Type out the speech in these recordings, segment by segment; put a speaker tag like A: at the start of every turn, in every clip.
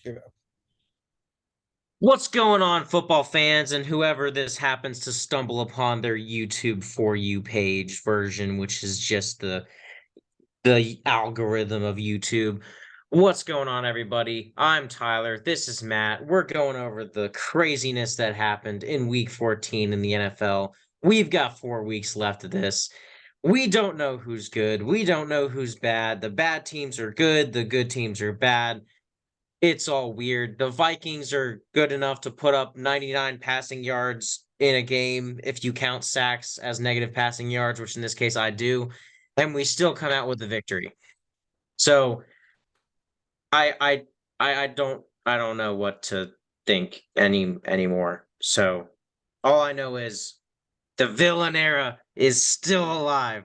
A: Okay.
B: What's going on, football fans, and whoever this happens to stumble upon their YouTube For You page version, which is just the algorithm of YouTube. What's going on, everybody? I'm Tyler. This is Matt. We're going over the craziness that happened in Week 14 in the NFL. We've got 4 weeks left of this. We don't know who's good. We don't know who's bad. The bad teams are good. The good teams are bad. It's all weird. The Vikings are good enough to put up 99 passing yards in a game if you count sacks as negative passing yards, which in this case I do, and we still come out with a victory. So I I I don't know what to think anymore. So all I know is the villain era is still alive.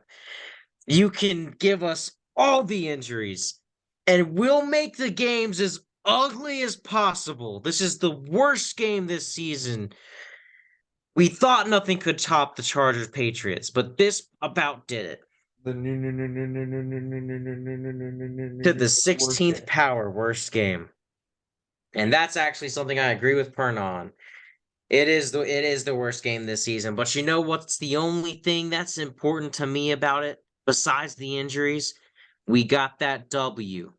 B: You can give us all the injuries, and we'll make the games as ugly as possible. This is the worst game this season. We thought nothing could top the Chargers Patriots, but this about did it.
A: The new, new, new, new, new, new, new, new, new, new, new, new, new, new, new,
B: To the
A: new, worst
B: 16th
A: game.
B: power worst game. And that's actually something I agree with Pern on. It is the worst game this season. But you know what's the only thing that's important to me about it besides the injuries? We got that W.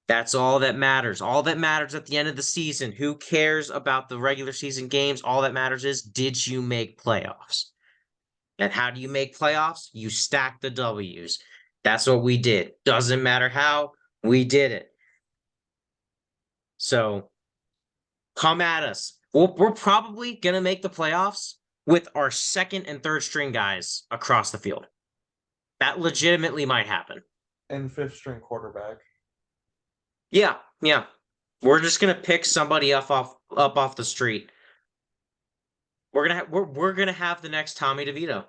B: That's all that matters. All that matters at the end of the season. Who cares about the regular season games? All that matters is, did you make playoffs? And how do you make playoffs? You stack the W's. That's what we did. Doesn't matter how, we did it. So come at us. We're probably going to make the playoffs with our second and third string guys across the field. That legitimately might happen.
A: And fifth string quarterback.
B: Yeah, yeah. We're just gonna pick somebody up off the street. We're gonna have the next Tommy DeVito.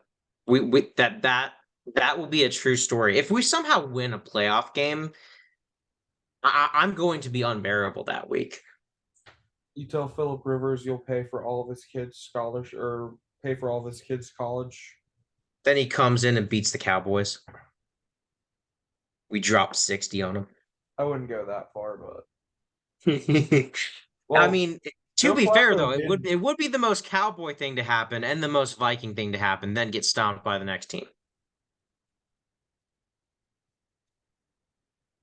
B: That will be a true story. If we somehow win a playoff game, I'm going to be unbearable that week.
A: You tell Philip Rivers you'll pay for all of his kids' scholarship or pay for all of his kids' college.
B: Then he comes in and beats the Cowboys. We dropped 60 on him.
A: I wouldn't go that far, but
B: I
A: well,
B: mean, to
A: Joe
B: be fair
A: Flacco
B: though, it
A: did.
B: would it would be the most Cowboy thing to happen and the most Viking thing to happen, then get stomped by the next team.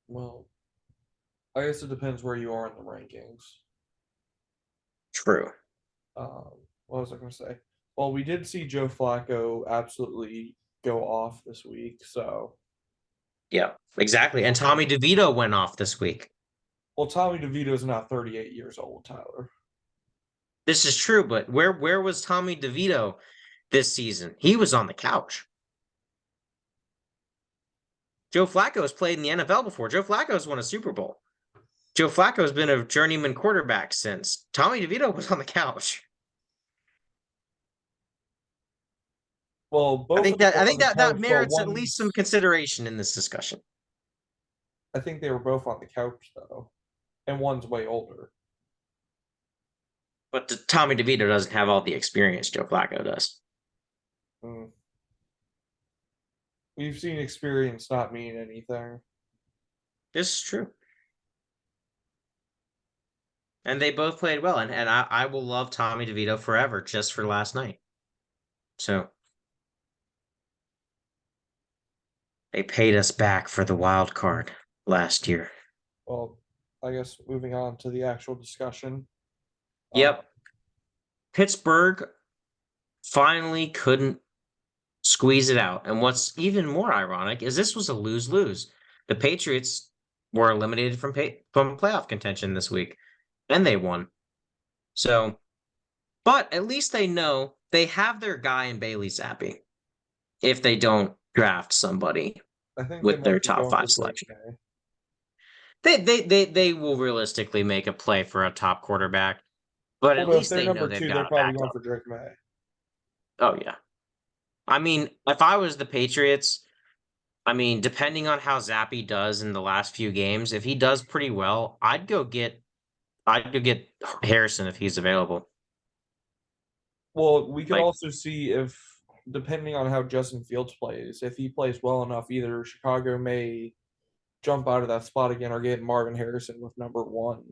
A: Well, I guess it depends where you are in the rankings.
B: True.
A: What was I going to say? Well, we did see Joe Flacco absolutely go off this week. So,
B: Yeah, exactly. And Tommy DeVito went off this week.
A: well, Tommy DeVito is now 38 years old, Tyler.
B: This is true, but where was Tommy DeVito this season? He was on the couch. Joe Flacco has played in the NFL before. Joe Flacco has won a Super Bowl. Joe Flacco has been a journeyman quarterback since. Tommy DeVito was on the couch.
A: Well,
B: I
A: both
B: think
A: of them
B: that I
A: were on
B: think
A: the
B: that that
A: couch, but
B: merits at least some
A: one's.
B: consideration in this discussion.
A: I think they were both on the couch though, and one's way older.
B: But Tommy DeVito doesn't have all the experience Joe Flacco does.
A: Mm. We've seen experience not mean anything.
B: This is true. And they both played well. And I will love Tommy DeVito forever just for last night. So they paid us back for the wild card last year.
A: Well, I guess moving on to the actual discussion. Uh,
B: Yep. Pittsburgh finally couldn't squeeze it out. And what's even more ironic is this was a lose-lose. The Patriots were eliminated from playoff contention this week, and they won. So, but at least they know they have their guy in Bailey Zappi if they don't draft somebody
A: I think they
B: with their
A: might be
B: top
A: going for
B: five
A: Drake
B: selection.
A: May.
B: They will realistically make a play for a top quarterback, but
A: Well,
B: at
A: no, if
B: least
A: they're
B: they know
A: number
B: they've
A: two,
B: got
A: they're
B: a
A: probably going
B: backup.
A: for Drake May.
B: Oh yeah. I mean, if I was the Patriots, I mean, depending on how Zappi does in the last few games, if he does pretty well, I'd go get Harrison if he's available.
A: Well, we could
B: Like,
A: also see if, depending on how Justin Fields plays, if he plays well enough, either Chicago may jump out of that spot again or get Marvin Harrison with number one.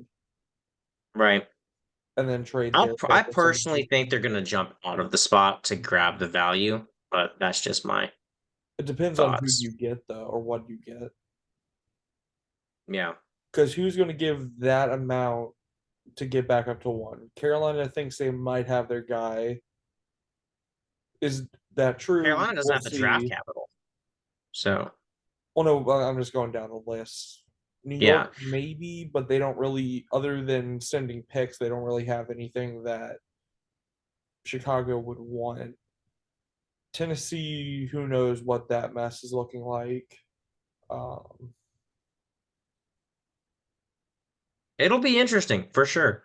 B: Right.
A: and then trade their
B: I
A: pick with
B: personally
A: somebody.
B: think they're going to jump out of the spot to grab the value, but that's just my
A: It depends on who
B: thoughts.
A: you get though, or what you get.
B: Yeah.
A: Because who's going to give that amount to get back up to one? Carolina thinks they might have their guy. Is that true?
B: Carolina doesn't
A: We'll
B: have the draft
A: see.
B: capital. So,
A: Well, no, I'm just going down the list. New
B: yeah.
A: York, maybe, but they don't really, other than sending picks, they don't really have anything that Chicago would want. Tennessee, who knows what that mess is looking like. Um,
B: It'll be interesting for sure.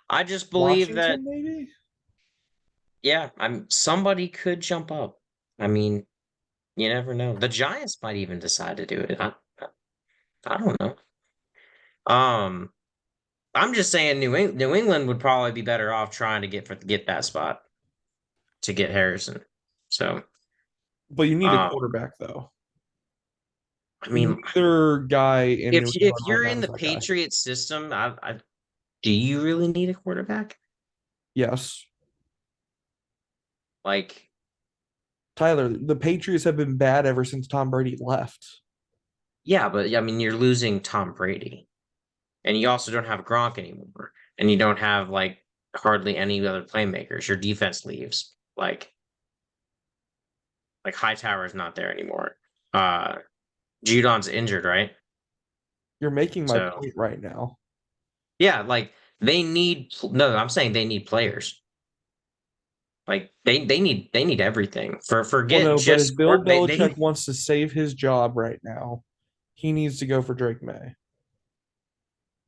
B: I just believe that
A: Washington, maybe?
B: yeah, somebody could jump up. I mean, you never know. The Giants might even decide to do it. I don't know. Um, I'm just saying New England would probably be better off trying to get that spot to get Harrison. So,
A: But you need a
B: um,
A: quarterback, though.
B: I mean,
A: Neither guy in New
B: if
A: England right
B: you're
A: now
B: in
A: is
B: the
A: that guy.
B: Patriots system, do you really need a quarterback?
A: Yes.
B: Like,
A: Tyler, the Patriots have been bad ever since Tom Brady left.
B: yeah, but I mean, you're losing Tom Brady, and you also don't have Gronk anymore, and you don't have like hardly any other playmakers. Your defense leaves. Like Hightower is not there anymore. Uh, Judon's injured, right?
A: You're making my
B: So
A: point right now.
B: yeah, like they need. No, I'm saying they need players. Like they need everything.
A: Well,
B: Forget
A: no, but if
B: just
A: Bill
B: they
A: Belichick wants to save his job right now, he needs to go for Drake May.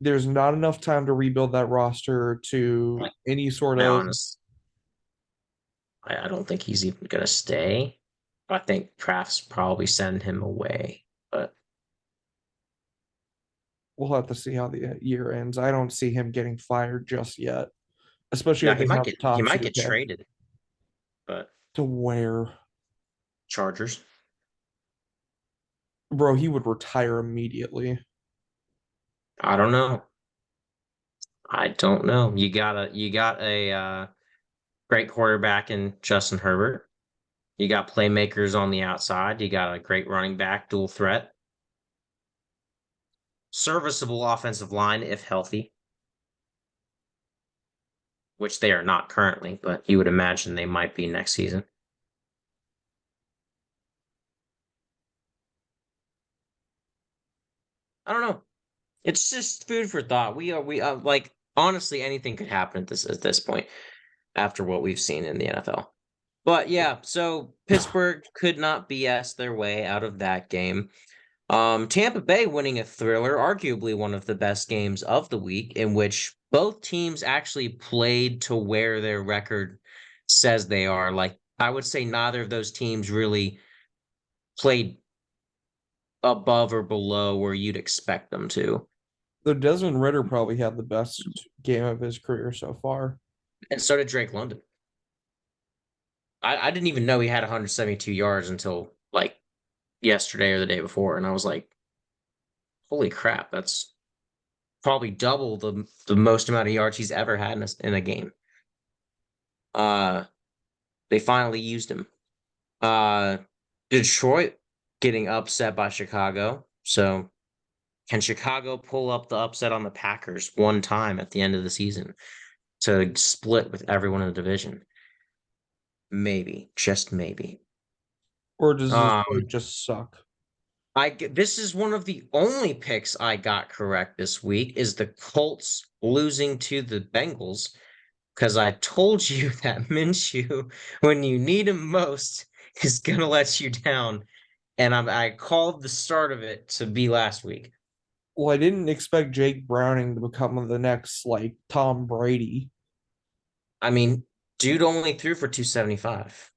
A: There's not enough time to rebuild that roster to any sort
B: I
A: of.
B: honest I don't think he's even gonna stay. I think Kraft's probably send him away. But
A: We'll have to see how the year ends. I don't see him getting fired just yet, especially
B: yeah,
A: if they have the
B: he
A: top
B: might
A: seed
B: get
A: pick.
B: traded. But
A: To where,
B: Chargers.
A: bro, he would retire immediately.
B: I don't know. I don't know. You got a great quarterback in Justin Herbert. You got playmakers on the outside. You got a great running back, dual threat, serviceable offensive line if healthy, which they are not currently, but you would imagine they might be next season. I don't know. It's just food for thought. We are like honestly anything could happen at this point after what we've seen in the NFL. But yeah, so Pittsburgh could not BS their way out of that game. Tampa Bay winning a thriller, arguably one of the best games of the week, in which both teams actually played to where their record says they are. Like, I would say neither of those teams really played above or below where you'd expect them to.
A: Though Desmond Ritter probably had the best game of his career so far.
B: And so did Drake London. I didn't even know he had 172 yards until like yesterday or the day before. And I was like, holy crap, that's probably double the most amount of yards he's ever had in a game. Uh, they finally used him. Uh, Detroit getting upset by Chicago. So can Chicago pull up the upset on the Packers one time at the end of the season to split with everyone in the division? Maybe, just maybe.
A: Or does Detroit
B: Um,
A: just suck?
B: this is one of the only picks I got correct this week is the Colts losing to the Bengals because I told you that Minshew, when you need him most, is gonna let you down, and I called the start of it to be last week.
A: Well, I didn't expect Jake Browning to become the next like Tom Brady.
B: I mean, dude only threw for 275.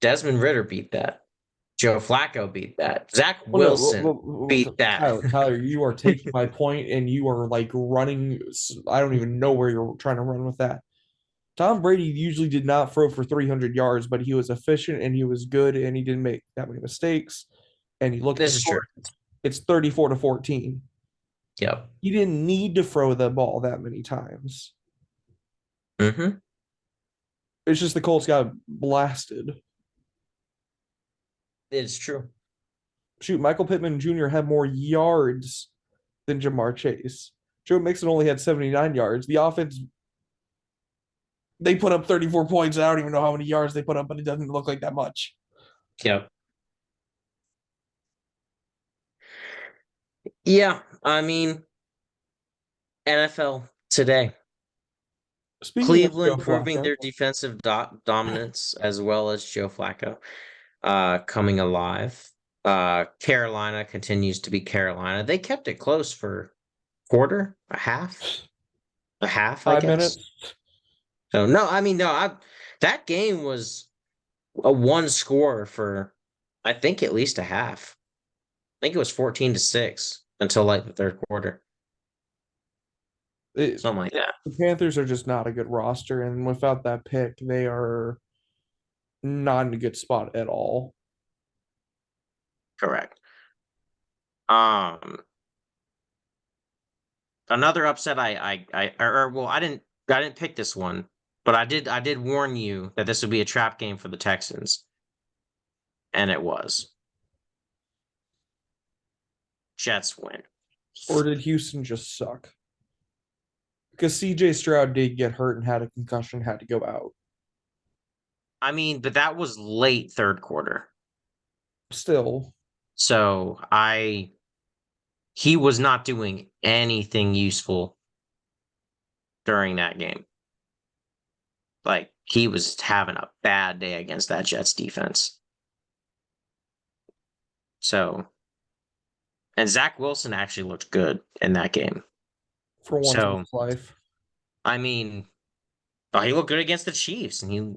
B: Desmond Ritter beat that. Joe Flacco beat that. Zach
A: Well, no,
B: Wilson beat that.
A: Tyler, you are taking my point and you are like running. I don't even know where you're trying to run with that. Tom Brady usually did not throw for 300 yards, but he was efficient and he was good and he didn't make that many mistakes. And you look at the
B: This is true.
A: score, it's 34-14.
B: Yep.
A: He didn't need to throw the ball that many times.
B: Mm-hmm.
A: It's just the Colts got blasted.
B: It's true.
A: Shoot, Michael Pittman Jr. had more yards than Jamar Chase. Joe Mixon only had 79 yards. The offense, they put up 34 points. I don't even know how many yards they put up, but it doesn't look like that much.
B: Yep. Yeah. I mean, NFL today.
A: Speaking of Joe
B: Cleveland proving
A: Flacco,
B: their defensive dominance as well as Joe Flacco coming alive. Carolina continues to be Carolina. They kept it close for quarter, a half, I
A: 5 minutes.
B: guess. So no, I mean no, that game was a one score for I think at least a half. I think it was 14-6 until like the third quarter.
A: It,
B: Something like that.
A: the Panthers are just not a good roster, and without that pick, they are not in a good spot at all.
B: Correct. Um Another upset well I didn't pick this one, but I did warn you that this would be a trap game for the Texans, and it was. Jets win.
A: Or did Houston just suck? Because CJ Stroud did get hurt and had a concussion, had to go out.
B: I mean, but that was late third quarter.
A: Still,
B: So he was not doing anything useful during that game. Like he was having a bad day against that Jets defense. So, and Zach Wilson actually looked good in that game.
A: for once in
B: So,
A: his life.
B: I mean, he looked good against the Chiefs, and he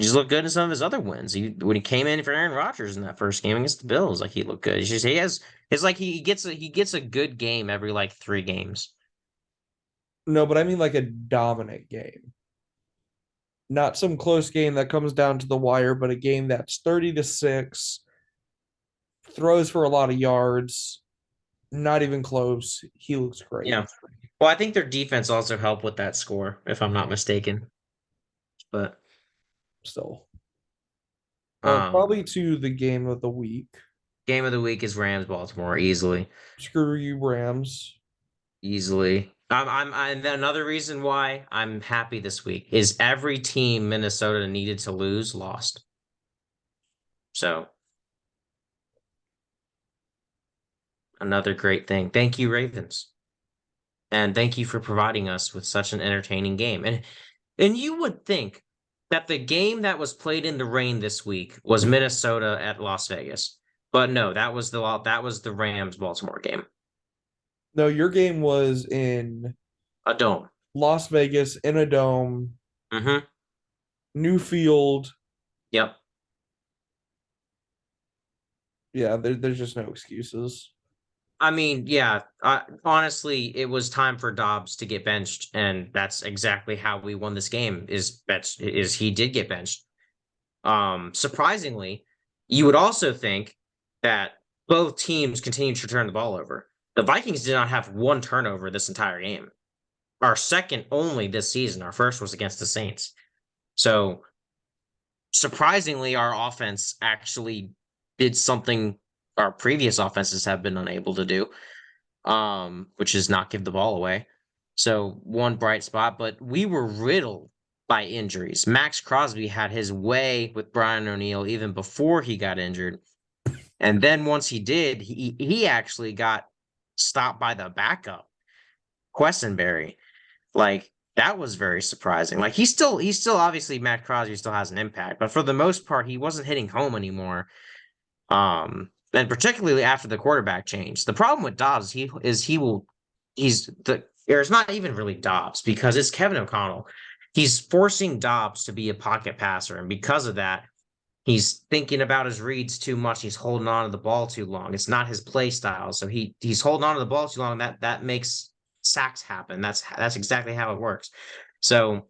B: just looked good in some of his other wins. When he came in for Aaron Rodgers in that first game against the Bills, like he looked good. It's like he gets a good game every like 3 games.
A: No, but I mean like a dominant game. Not some close game that comes down to the wire, but a game that's 30-6, throws for a lot of yards, not even close. He looks great.
B: Yeah. Well, I think their defense also helped with that score, if I'm not mistaken. But
A: Still.
B: um,
A: Probably to the game of the week.
B: game of the week is Rams Baltimore easily,
A: Screw you, Rams.
B: easily. And then another reason why I'm happy this week is every team Minnesota needed to lose lost. So another great thing. Thank you, Ravens. And thank you for providing us with such an entertaining game. And you would think that the game that was played in the rain this week was Minnesota at Las Vegas. But no, that was the Rams Baltimore game.
A: No, your game was in
B: A dome.
A: Las Vegas in a dome,
B: Mm-hmm.
A: new field.
B: Yep.
A: Yeah, there's just no excuses.
B: I mean, yeah, honestly, it was time for Dobbs to get benched, and that's exactly how we won this game. Is he did get benched. Surprisingly, you would also think that both teams continued to turn the ball over. The Vikings did not have one turnover this entire game. Our second only this season. Our first was against the Saints. So surprisingly, our offense actually did something our previous offenses have been unable to do, which is not give the ball away. So one bright spot, but we were riddled by injuries. Max Crosby had his way with Brian O'Neill even before he got injured. And then once he did, he actually got stopped by the backup, Quessenberry. Like that was very surprising. Like he's still obviously Matt Crosby still has an impact, but for the most part, he wasn't hitting home anymore. And particularly after the quarterback change. The problem with Dobbs, there's not even really Dobbs because it's Kevin O'Connell. He's forcing Dobbs to be a pocket passer, and because of that, he's thinking about his reads too much. He's holding on to the ball too long. It's not his play style, so he's holding on to the ball too long. That makes sacks happen. That's exactly how it works. So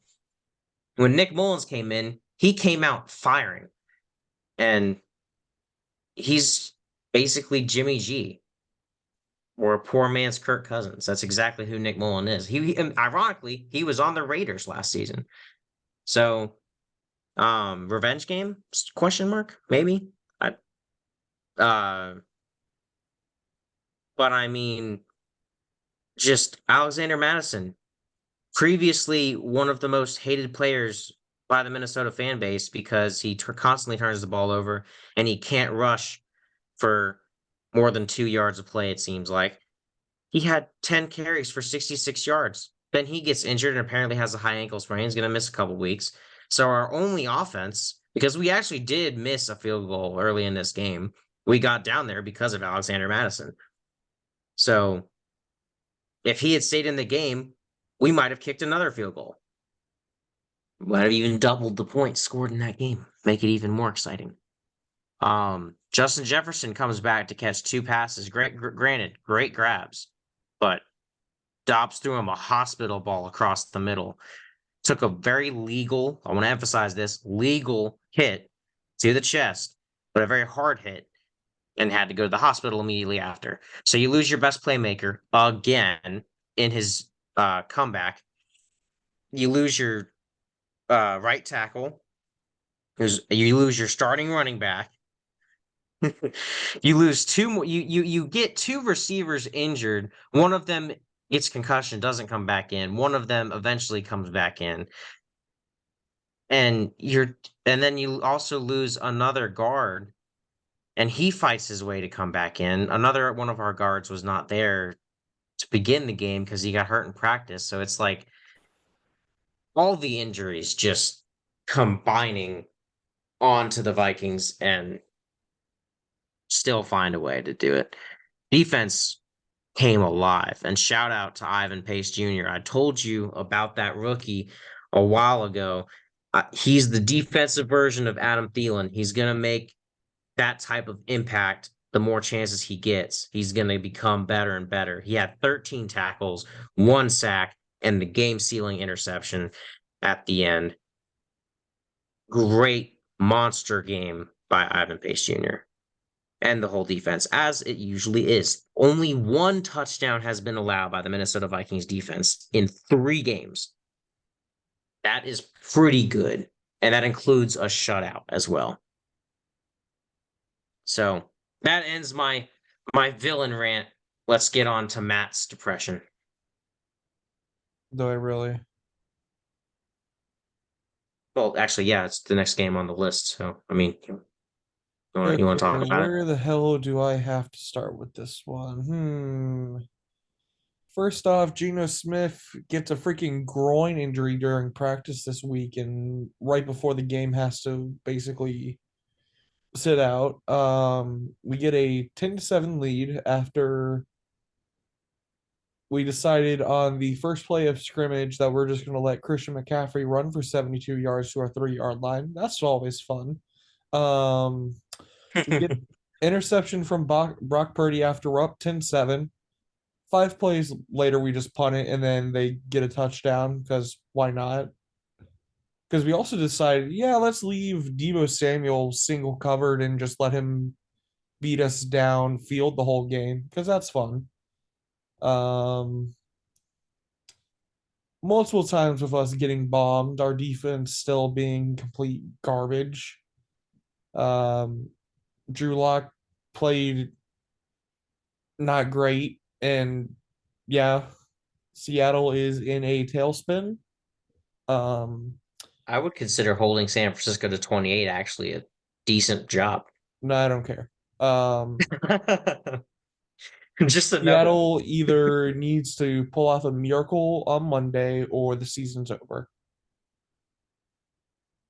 B: when Nick Mullins came in, he came out firing, and he's basically Jimmy G. Or a poor man's Kirk Cousins. That's exactly who Nick Mullen is. And ironically, he was on the Raiders last season. So, revenge game? Question mark? Maybe. I, uh, but I mean, just Alexander Madison, previously one of the most hated players by the Minnesota fan base because he constantly turns the ball over and he can't rush for more than 2 yards of play. It seems like. He had 10 carries for 66 yards. Then he gets injured and apparently has a high ankle sprain. He's going to miss a couple weeks. So our only offense, because we actually did miss a field goal early in this game, we got down there because of Alexander Madison. So if he had stayed in the game, we might have kicked another field goal. Might have even doubled the points scored in that game. Make it even more exciting. Justin Jefferson comes back to catch 2 passes. Granted, great grabs, but Dobbs threw him a hospital ball across the middle. Took a very legal, I want to emphasize this, legal hit to the chest, but a very hard hit, and had to go to the hospital immediately after. So you lose your best playmaker again in his comeback. You lose your right tackle. You lose your starting running back. You lose two more. You get 2 receivers injured. One of them gets concussion, doesn't come back in. One of them eventually comes back in, and then you also lose another guard, and he fights his way to come back in. Another one of our guards was not there to begin the game because he got hurt in practice. So it's like all the injuries just combining onto the Vikings and still find a way to do it. Defense came alive. And shout out to Ivan Pace Jr. I told you about that rookie a while ago. He's the defensive version of Adam Thielen. He's going to make that type of impact the more chances he gets. He's going to become better and better. He had 13 tackles, 1 sack, and the game sealing interception at the end. Great monster game by Ivan Pace Jr. and the whole defense, as it usually is. Only 1 touchdown has been allowed by the Minnesota Vikings defense in 3 games. That is pretty good. And that includes a shutout as well. So that ends my villain rant. Let's get on to Matt's depression.
A: Do I really?
B: Well, actually, yeah, it's the next game on the list. So, I mean, you
A: Okay,
B: want to talk about it?
A: where the hell do I have to start with this one? First off, Geno Smith gets a freaking groin injury during practice this week, and right before the game has to basically sit out. We get a 10-7 lead after we decided on the first play of scrimmage that we're just going to let Christian McCaffrey run for 72 yards to our 3-yard line. That's always fun. Um, we get interception from Brock Purdy after we're up 10-7. 5 plays later, we just punt it, and then they get a touchdown because why not? Because we also decided, yeah, let's leave Deebo Samuel single covered and just let him beat us down field the whole game because that's fun. Um, Multiple times with us getting bombed, our defense still being complete garbage. Um, Drew Lock played not great, and yeah, Seattle is in a tailspin. Um,
B: I would consider holding San Francisco to 28 actually a decent job.
A: no, I don't care. Um,
B: Just a no.
A: Seattle either needs to pull off a miracle on Monday or the season's over.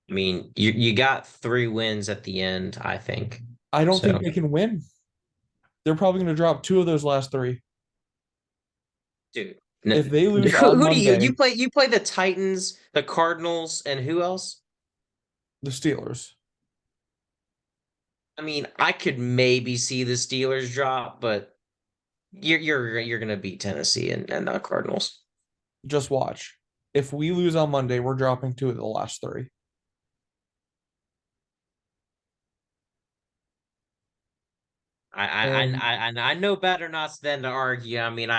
B: I mean, you got 3 wins at the end, I think.
A: I don't
B: So,
A: think they can win. They're probably going to drop 2 of those last 3.
B: dude,
A: If they lose
B: who,
A: on
B: who do
A: Monday,
B: you play the Titans, the Cardinals, and who else?
A: the Steelers.
B: I mean, I could maybe see the Steelers drop, but you're gonna beat Tennessee and the Cardinals.
A: Just watch. If we lose on Monday, we're dropping 2 of the last 3. And
B: I know better not than to argue. I mean,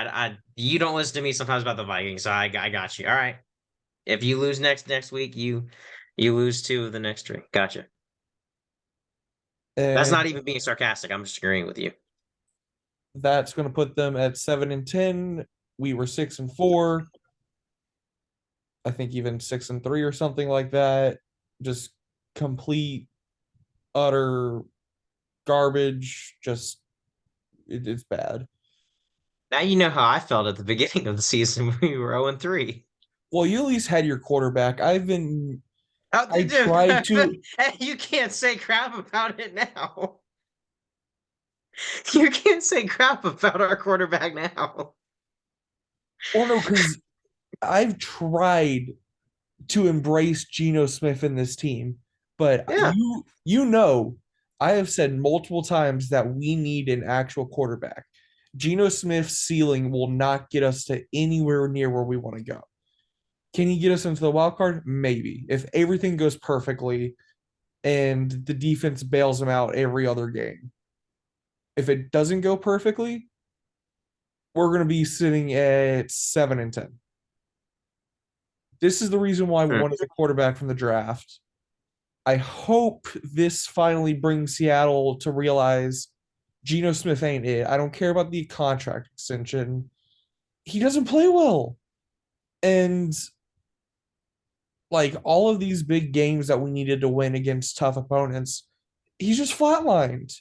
B: you don't listen to me sometimes about the Vikings, so I got you. All right. If you lose next week, you lose two of the next three. Gotcha. That's
A: and
B: not even being sarcastic. I'm just agreeing with you.
A: that's going to put them at 7-10. We were 6-4. I think even 6-3 or something like that. Just complete utter garbage. Just it's bad.
B: Now you know how I felt at the beginning of the season when we were 0-3.
A: Well, you at least had your quarterback.
B: Oh,
A: I tried to.
B: you can't say crap about it now. You can't say crap about our quarterback now.
A: Well, no, because I've tried to embrace Geno Smith in this team, but
B: Yeah.
A: you know, I have said multiple times that we need an actual quarterback. Geno Smith's ceiling will not get us to anywhere near where we want to go. Can he get us into the wild card? Maybe. If everything goes perfectly and the defense bails him out every other game. If it doesn't go perfectly, we're going to be sitting at 7-10. This is the reason why we
B: Hmm.
A: wanted a quarterback from the draft. I hope this finally brings Seattle to realize Geno Smith ain't it. I don't care about the contract extension. He doesn't play well. And like all of these big games that we needed to win against tough opponents, he's just flatlined.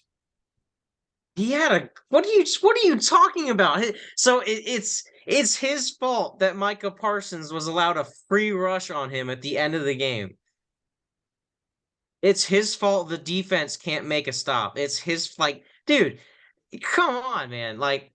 B: He had a what are you talking about? So it's his fault that Micah Parsons was allowed a free rush on him at the end of the game. It's his fault the defense can't make a stop. It's his like, dude, come on, man. Like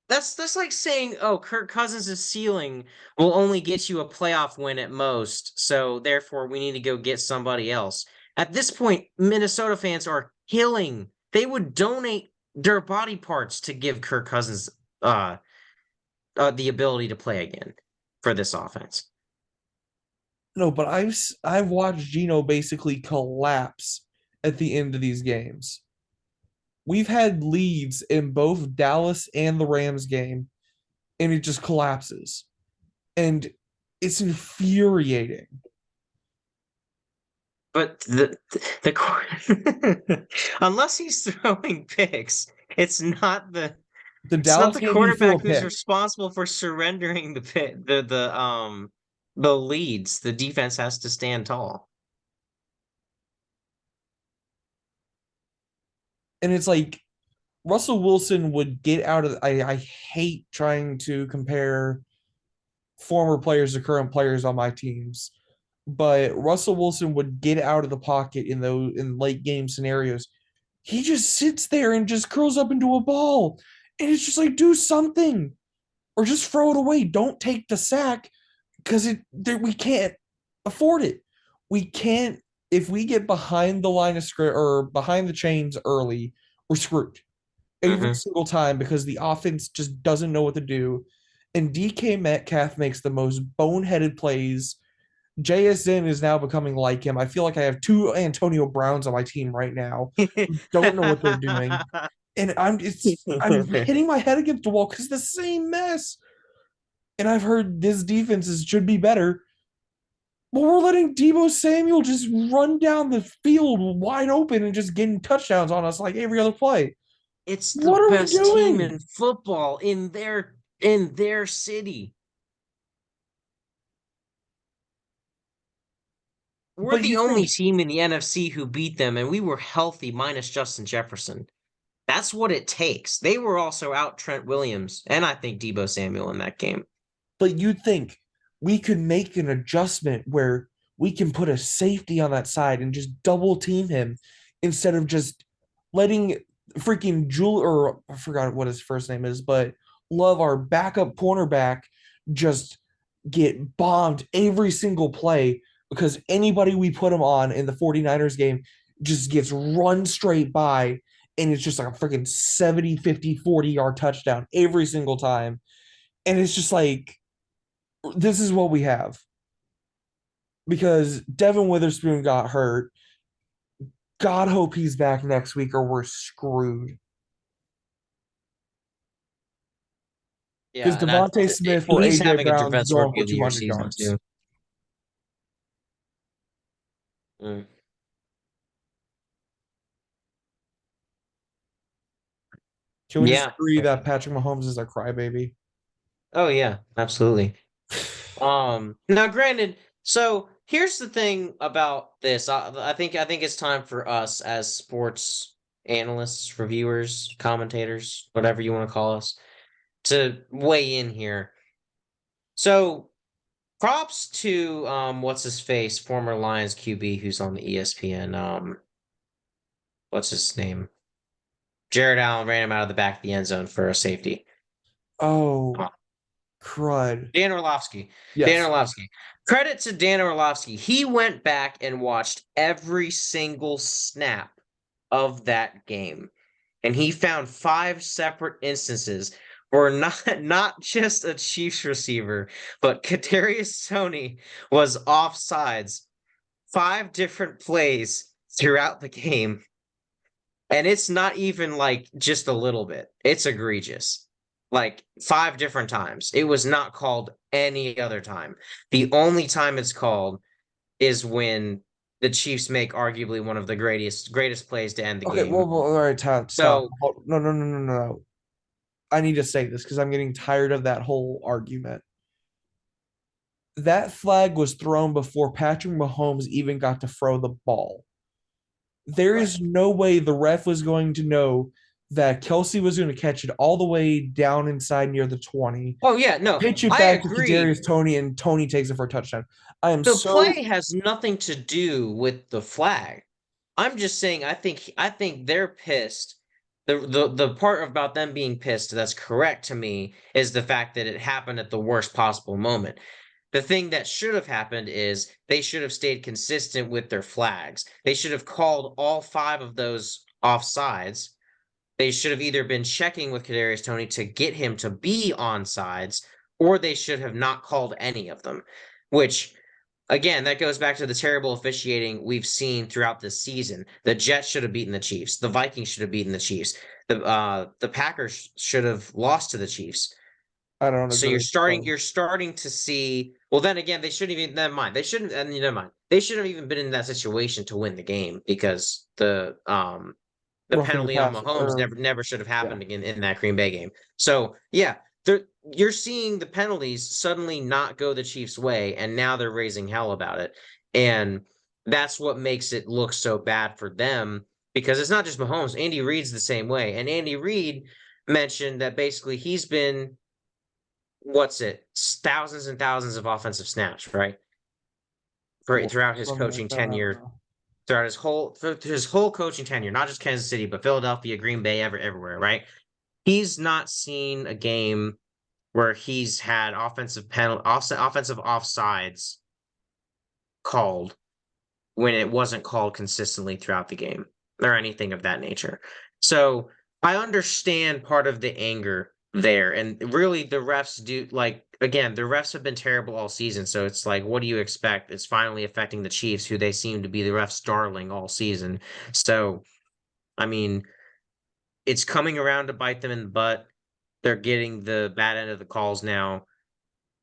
B: that's like saying, oh, Kirk Cousins' ceiling will only get you a playoff win at most, so therefore we need to go get somebody else. At this point, Minnesota fans are killing. They would donate their body parts to give Kirk Cousins uh, the ability to play again for this offense.
A: No, but I've watched Geno basically collapse at the end of these games. We've had leads in both Dallas and the Rams game, and it just collapses. And it's infuriating.
B: But the unless he's throwing picks,
A: The
B: it's not
A: Dallas
B: the
A: game he threw
B: quarterback
A: a
B: who's
A: pick.
B: responsible for surrendering the leads. The defense has to stand tall.
A: And it's like Russell Wilson would get out of I hate trying to compare former players to current players on my teams, but Russell Wilson would get out of the pocket in those in late game scenarios. He just sits there and just curls up into a ball. And it's just like do something or just throw it away. Don't take the sack because we can't afford it. We can't if we get behind the line of script or behind the chains early, we're screwed every
B: Hmm.
A: single time because the offense just doesn't know what to do. And DK Metcalf makes the most boneheaded plays. JSN is now becoming like him. I feel like I have two Antonio Browns on my team right now who don't know what they're doing. And I'm hitting my head against the wall because the same mess. And I've heard this defense should be better. But we're letting Debo Samuel just run down the field wide open and just getting touchdowns on us like every other play.
B: It's the
A: What are we
B: best team
A: doing?
B: in football in their city. We're
A: But
B: the
A: you
B: only
A: think
B: team in the NFC who beat them, and we were healthy minus Justin Jefferson. That's what it takes. They were also out Trent Williams and I think Debo Samuel in that game.
A: but you'd think we could make an adjustment where we can put a safety on that side and just double team him instead of just letting freaking Jewel or I forgot what his first name is, but Love, our backup cornerback, just get bombed every single play because anybody we put him on in the 49ers game just gets run straight by and it's just like a freaking 70, 50, 40-yard touchdown every single time. And it's just like this is what we have because Devin Witherspoon got hurt. God hope he's back next week or we're screwed. Because
B: Yeah, and
A: Devontae Smith or
B: he's
A: AJ
B: having a
A: Brown's
B: defensive
A: going
B: rookie
A: for
B: of the year
A: 200
B: season
A: yards.
B: too. Mm.
A: Can we just
B: Yeah.
A: agree that Patrick Mahomes is a crybaby?
B: Oh yeah, absolutely. Now granted, so here's the thing about this. I think it's time for us as sports analysts, reviewers, commentators, whatever you want to call us, to weigh in here. So props to what's his face, former Lions QB who's on the ESPN. What's his name? Jared Allen ran him out of the back of the end zone for a safety.
A: Oh,
B: Uh,
A: crud.
B: Dan Orlovsky. Dan
A: Yes.
B: Orlovsky. Credit to Dan Orlovsky. He went back and watched every single snap of that game. And he found five separate instances where not just a Chiefs receiver, but Kadarius Toney was offsides five different plays throughout the game. And it's not even like just a little bit. It's egregious. Like five different times. It was not called any other time. The only time it's called is when the Chiefs make arguably one of the greatest plays to end the
A: Okay,
B: game.
A: all right, stop.
B: So,
A: No, no, no, no, no. I need to say this because I'm getting tired of that whole argument. That flag was thrown before Patrick Mahomes even got to throw the ball. There
B: right.
A: is no way the ref was going to know that Kelsey was going to catch it all the way down inside near the 20,
B: Oh yeah, no,
A: pitch it
B: I
A: back to
B: agree.
A: Kadarius Toney, and Tony takes it for a touchdown. I am
B: The
A: so
B: play has nothing to do with the flag. I'm just saying I think they're pissed. The part about them being pissed that's correct to me is the fact that it happened at the worst possible moment. The thing that should have happened is they should have stayed consistent with their flags. They should have called all five of those offsides. They should have either been checking with Kadarius Toney to get him to be on sides, or they should have not called any of them. Which, again, that goes back to the terrible officiating we've seen throughout this season. The Jets should have beaten the Chiefs. The Vikings should have beaten the Chiefs. The Packers should have lost to the Chiefs.
A: I don't
B: So
A: agree.
B: you're starting to see. Well, then again, they shouldn't even. Never mind. They shouldn't. And never mind. They shouldn't have even been in that situation to win the game because the
A: Roughing the
B: penalty on
A: pass,
B: Mahomes
A: or
B: never should have
A: yeah,
B: happened again in that Green Bay game. So yeah, you're seeing the penalties suddenly not go the Chiefs' way, and now they're raising hell about it, and that's what makes it look so bad for them because it's not just Mahomes. Andy Reid's the same way, and Andy Reid mentioned that basically he's been what's it thousands and thousands of offensive snaps, right? For
A: well,
B: throughout his
A: something like
B: coaching
A: that. I don't
B: tenure
A: know.
B: throughout his whole coaching tenure, not just Kansas City, but Philadelphia, Green Bay, everywhere, right? He's not seen a game where he's had offensive offsides called when it wasn't called consistently throughout the game or anything of that nature. So I understand part of the anger there. And really the refs do like again, the refs have been terrible all season. So it's like, what do you expect? It's finally affecting the Chiefs, who they seem to be the refs darling all season. So I mean, it's coming around to bite them in the butt. They're getting the bad end of the calls now.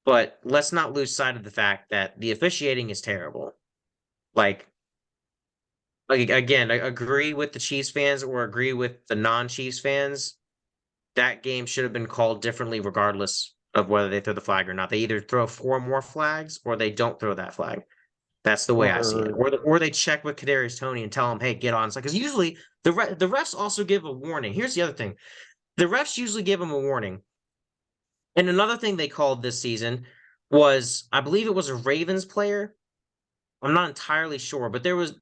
B: But let's not lose sight of the fact that the officiating is terrible. Like again, I agree with the Chiefs fans or agree with the non-Chiefs fans. That game should have been called differently, regardless of whether they throw the flag or not. They either throw four more flags or they don't throw that flag. That's the way I see it.
A: Or
B: Or they check with Kadarius Toney and tell him, "Hey, get on." Because usually the refs also give a warning. Here's the other thing: the refs usually give them a warning. And another thing they called this season was, I believe it was a Ravens player. I'm not entirely sure, but there was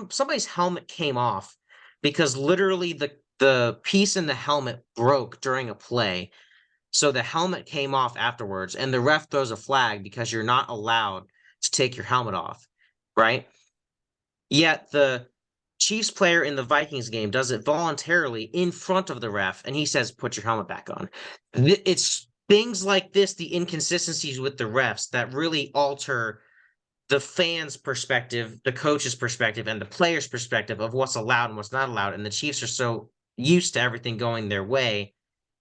B: somebody's helmet came off because literally the piece in the helmet broke during a play. So the helmet came off afterwards, and the ref throws a flag because you're not allowed to take your helmet off, right? Yet the Chiefs player in the Vikings game does it voluntarily in front of the ref, and he says, "Put your helmet back on." It's things like this, the inconsistencies with the refs, that really alter the fans' perspective, the coach's perspective, and the player's perspective of what's allowed and what's not allowed. And the Chiefs are so used to everything going their way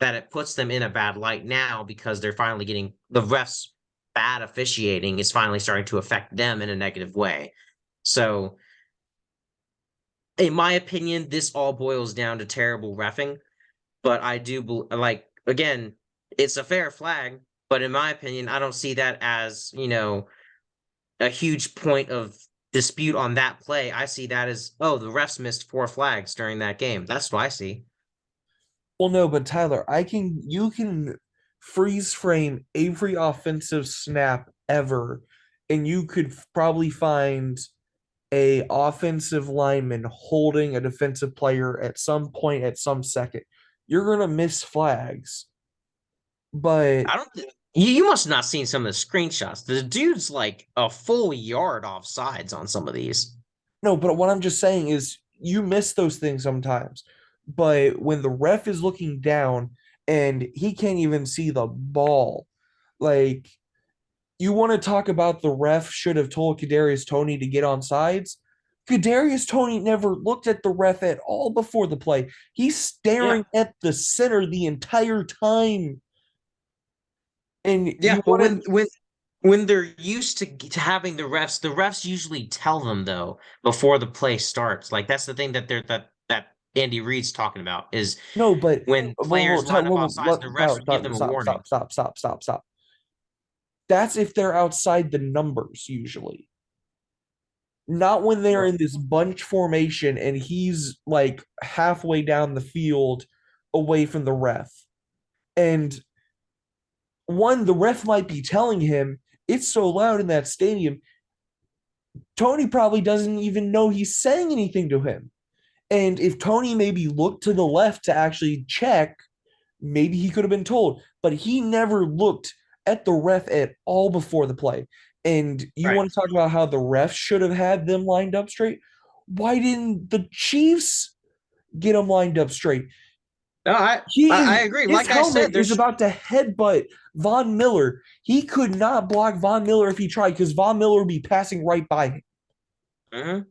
B: that it puts them in a bad light now because they're finally getting the refs' bad officiating is finally starting to affect them in a negative way. So, in my opinion, this all boils down to terrible reffing. But I do like again, it's a fair flag. But in my opinion, I don't see that as a huge point of dispute on that play. I see that as, oh, the refs missed 4 flags during that game. That's what I see.
A: Well, no, but Tyler, you can freeze frame every offensive snap ever, and you could probably find a offensive lineman holding a defensive player at some point at some second. You're gonna miss flags, but
B: I don't. You must have not seen some of the screenshots. The dude's like a full yard off sides on some of these.
A: no, but what I'm just saying is you miss those things sometimes. But when the ref is looking down and he can't even see the ball, like you want to talk about the ref should have told Kadarius Toney to get on sides. Kadarius Toney never looked at the ref at all before the play. He's
B: Yeah,
A: staring at the center the entire time. And
B: yeah.
A: you
B: But
A: want to
B: when they're used to having the refs usually tell them though before the play starts. Like that's the thing that that Andy Reid's talking about is
A: no, but
B: when players line up off sides, the refs
A: Tyler,
B: would give them a warning.
A: stop. That's if they're outside the numbers usually. Not when they're in this bunch formation and he's like halfway down the field away from the ref. And one, the ref might be telling him it's so loud in that stadium. Toney probably doesn't even know he's saying anything to him. And if Toney maybe looked to the left to actually check, maybe he could have been told. But he never looked at the ref at all before the play. And you
B: Right.
A: want to talk about how the ref should have had them lined up straight? Why didn't the Chiefs get them lined up straight?
B: No, I agree.
A: His
B: Like I
A: helmet
B: said,
A: is
B: there's
A: about to headbutt Von Miller. He could not block Von Miller if he tried because Von Miller would be passing right by him.
B: Mhm.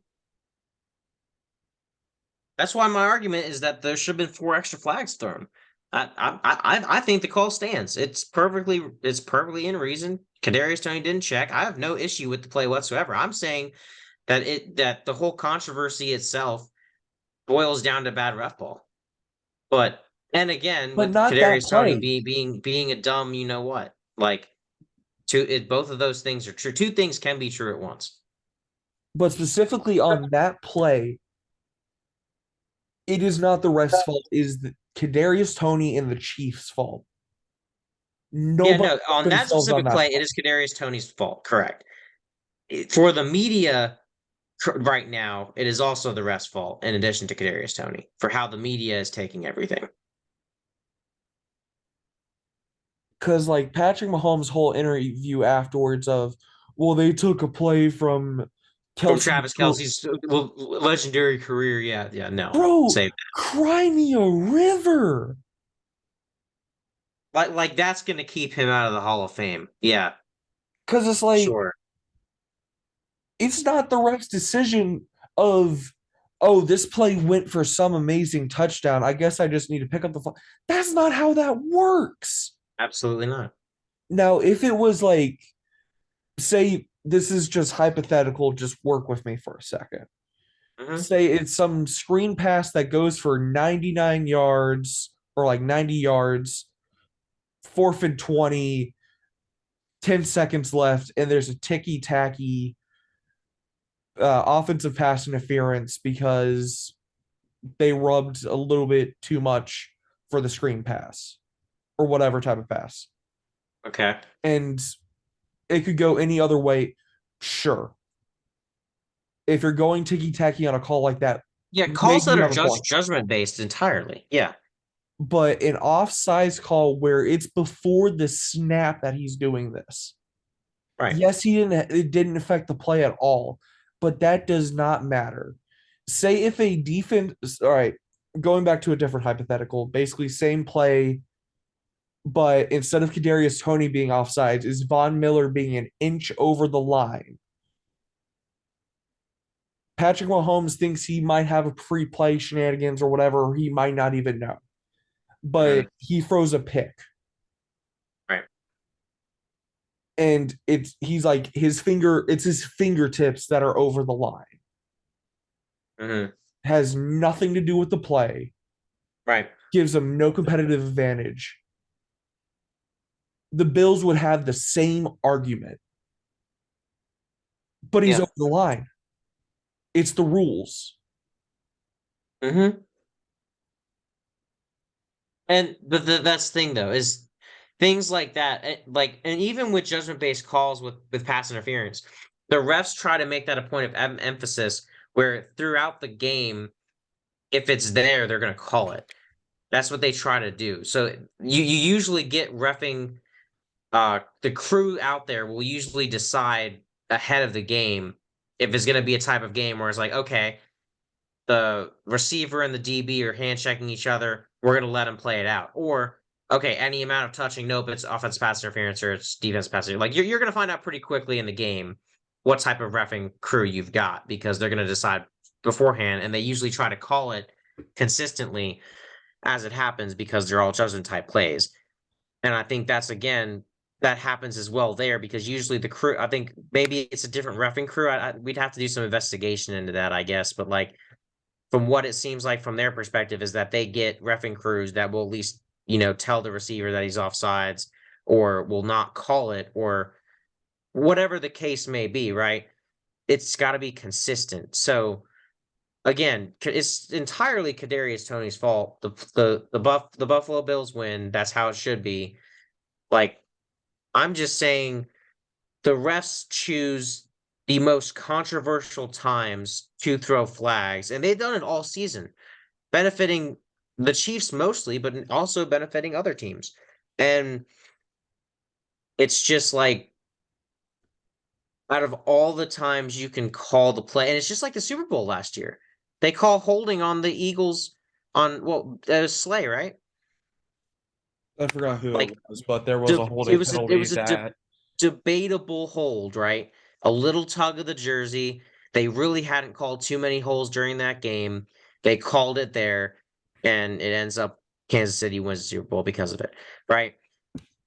B: That's why my argument is that there should have been 4 extra flags thrown. I think the call stands. It's perfectly in reason. Kadarius Toney didn't check. I have no issue with the play whatsoever. I'm saying that the whole controversy itself boils down to bad ref ball. But and again,
A: But
B: with
A: not that
B: Kadarius Toney
A: play.
B: being a dumb, you know what? Like both of those things are true. Two things can be true at once.
A: But specifically on that play, it is not the ref's fault. It is the Kadarius Toney and the Chiefs' fault.
B: Yeah,
A: Nobody
B: no,
A: helped
B: on that
A: themselves on
B: specific
A: that
B: play, it
A: play.
B: is Kadarius Toney's fault. Correct. For the media right now, it is also the ref's fault, in addition to Kadarius Toney, for how the media is taking everything.
A: Because like Patrick Mahomes' whole interview afterwards of, well, they took a play from
B: From
A: Kelsey.
B: Travis Kelsey's legendary career, yeah, yeah, no,
A: Bro,
B: save
A: cry me a river.
B: that. Like that's gonna keep him out of the Hall of Fame. Yeah,
A: Because it's like
B: sure.
A: it's not the ref's decision of, oh, this play went for some amazing touchdown. I guess I just need to pick up the phone. That's not how that works.
B: Absolutely not.
A: Now, if it was like, say, this is just hypothetical, just work with me for a second.
B: Hmm.
A: Say it's some screen pass that goes for 99 yards or like 90 yards, 4th and 20, 10 seconds left, and there's a ticky tacky offensive pass interference because they rubbed a little bit too much for the screen pass or whatever type of pass.
B: Okay.
A: And it could go any other way. Sure. If you're going ticky tacky on a call like that,
B: Yeah,
A: maybe
B: calls that
A: you
B: are
A: have a point.
B: judgment based entirely. Yeah,
A: But an offsides call where it's before the snap that he's doing this.
B: right.
A: Yes, it didn't affect the play at all, but that does not matter. Say if a defense, all right, going back to a different hypothetical, basically same play, but instead of Kadarius Toney being offsides, is Von Miller being an inch over the line. Patrick Mahomes thinks he might have a pre-play shenanigans or whatever, or he might not even know. but
B: Mhm.
A: he throws a pick.
B: Right.
A: And he's like it's his fingertips that are over the line.
B: Mhm.
A: Has nothing to do with the play,
B: Right.
A: gives him no competitive advantage. The Bills would have the same argument, but he's
B: Yeah.
A: over the line. It's the rules.
B: Mhm. And that's the thing though is things like that, like and even with judgment based calls with pass interference, the refs try to make that a point of emphasis where throughout the game, if it's there, they're going to call it. That's what they try to do. So you usually get refing. The crew out there will usually decide ahead of the game if it's going to be a type of game where it's like, okay, the receiver and the DB are handshaking each other. We're going to let them play it out. Or, okay, any amount of touching, nope, it's offense pass interference or it's defense pass interference. Like, you're going to find out pretty quickly in the game what type of reffing crew you've got because they're going to decide beforehand. And they usually try to call it consistently as it happens because they're all judgment type plays. And I think that's, again, that happens as well there because usually the crew, I think maybe it's a different reffing crew. We'd have to do some investigation into that, I guess. But like, from what it seems like from their perspective is that they get reffing crews that will at least, tell the receiver that he's offsides or will not call it or whatever the case may be, right? It's got to be consistent. So again, it's entirely Kadarius Tony's fault. The Buffalo Bills win. That's how it should be. Like I'm just saying the refs choose the most controversial times to throw flags, and they've done it all season benefiting the Chiefs mostly, but also benefiting other teams. And it's just like out of all the times you can call the play, and it's just like the Super Bowl last year. They call holding on the Eagles on Slay, right?
A: I forgot who it
B: Like
A: was, but there was a
B: it
A: holding
B: was it
A: penalty
B: was a
A: that
B: debatable hold, right? A little tug of the jersey. They really hadn't called too many holds during that game. They called it there, and it ends up Kansas City wins the Super Bowl because of it, right?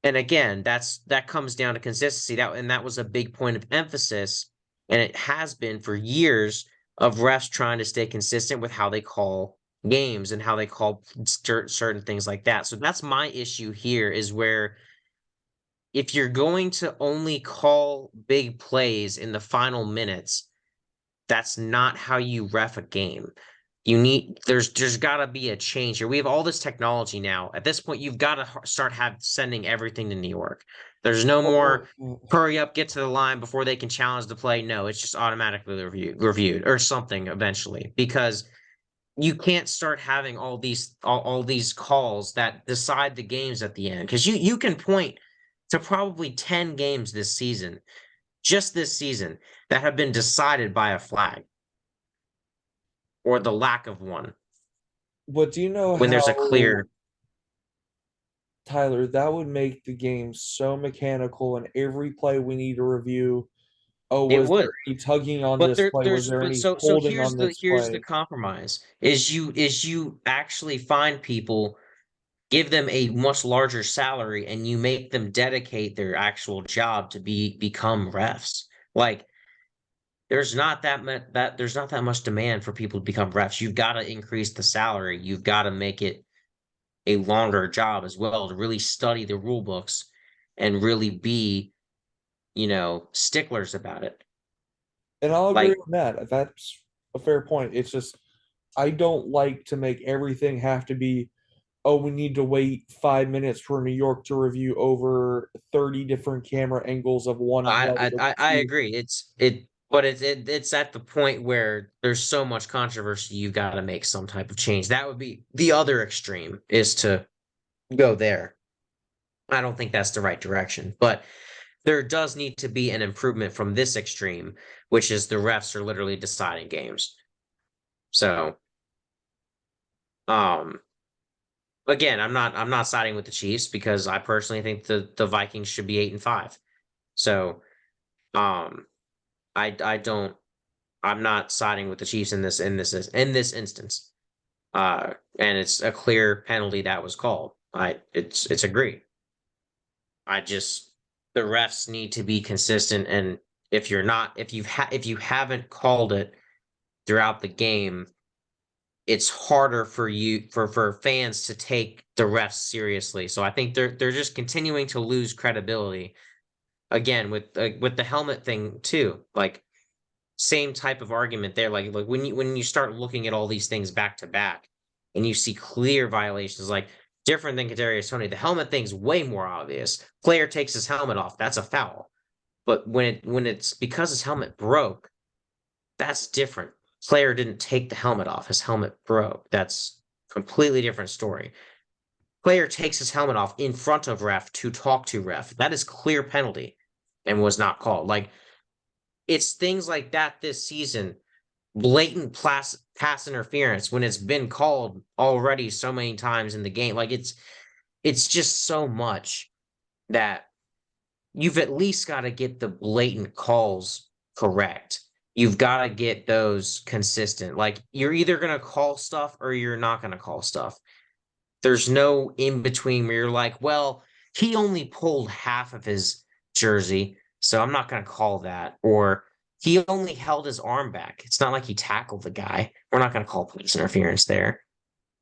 B: And again, that comes down to consistency. That was a big point of emphasis, and it has been for years of refs trying to stay consistent with how they call games and how they call certain things like that. So that's my issue here is where if you're going to only call big plays in the final minutes, that's not how you ref a game. There's got to be a change here. We have all this technology now. At this point, you've got to start sending everything to New York. There's no more hurry up, get to the line before they can challenge the play. No, it's just automatically reviewed or something eventually because you can't start having all these calls that decide the games at the end because you can point to probably 10 games this season, just this season, that have been decided by a flag or the lack of one
A: but do you know
B: when there's a
A: how,
B: clear
A: Tyler, that would make the game so mechanical and every play we need to review. Oh,
B: it
A: was there
B: would.
A: any tugging on
B: But
A: this play? Was there
B: but
A: any
B: so
A: holding on this
B: here's the
A: play?
B: compromise is you actually find people, give them a much larger salary, and you make them dedicate their actual job to become refs. Like there's not that much demand for people to become refs. You've got to increase the salary. You've got to make it a longer job as well to really study the rule books and really be, sticklers about it.
A: And I'll agree
B: Like
A: on that. That's a fair point. It's just I don't like to make everything have to be, oh, we need to wait 5 minutes for New York to review over 30 different camera angles of one play or
B: I
A: two.
B: agree. But it's at the point where there's so much controversy, you've got to make some type of change. That would be the other extreme is to go there. I don't think that's the right direction, but there does need to be an improvement from this extreme, which is the refs are literally deciding games. So, um, again, I'm not siding with the Chiefs because I personally think the Vikings should be 8-5. So, um, I don't I'm not siding with the Chiefs in this instance. And it's a clear penalty that was called. It's agreed. I just the refs need to be consistent, and if you're not, if you haven't called it throughout the game, it's harder for you for fans to take the refs seriously. So I think they're just continuing to lose credibility again with the helmet thing too. Like same type of argument there. Like when you start looking at all these things back to back, and you see clear violations, like different than Kadarius Toney, the helmet thing's way more obvious. Player takes his helmet off, that's a foul. But when it's because his helmet broke, that's different. Player didn't take the helmet off, his helmet broke. That's completely different story. Player takes his helmet off in front of ref to talk to ref. That is clear penalty and was not called. Like it's things like that this season, blatant pass interference when it's been called already so many times in the game. Like it's just so much that you've at least got to get the blatant calls correct. You've got to get those consistent. Like you're either going to call stuff or you're not going to call stuff. There's no in between where you're like, well, he only pulled half of his jersey, so I'm not going to call that. Or he only held his arm back. It's not like he tackled the guy. We're not going to call police interference there.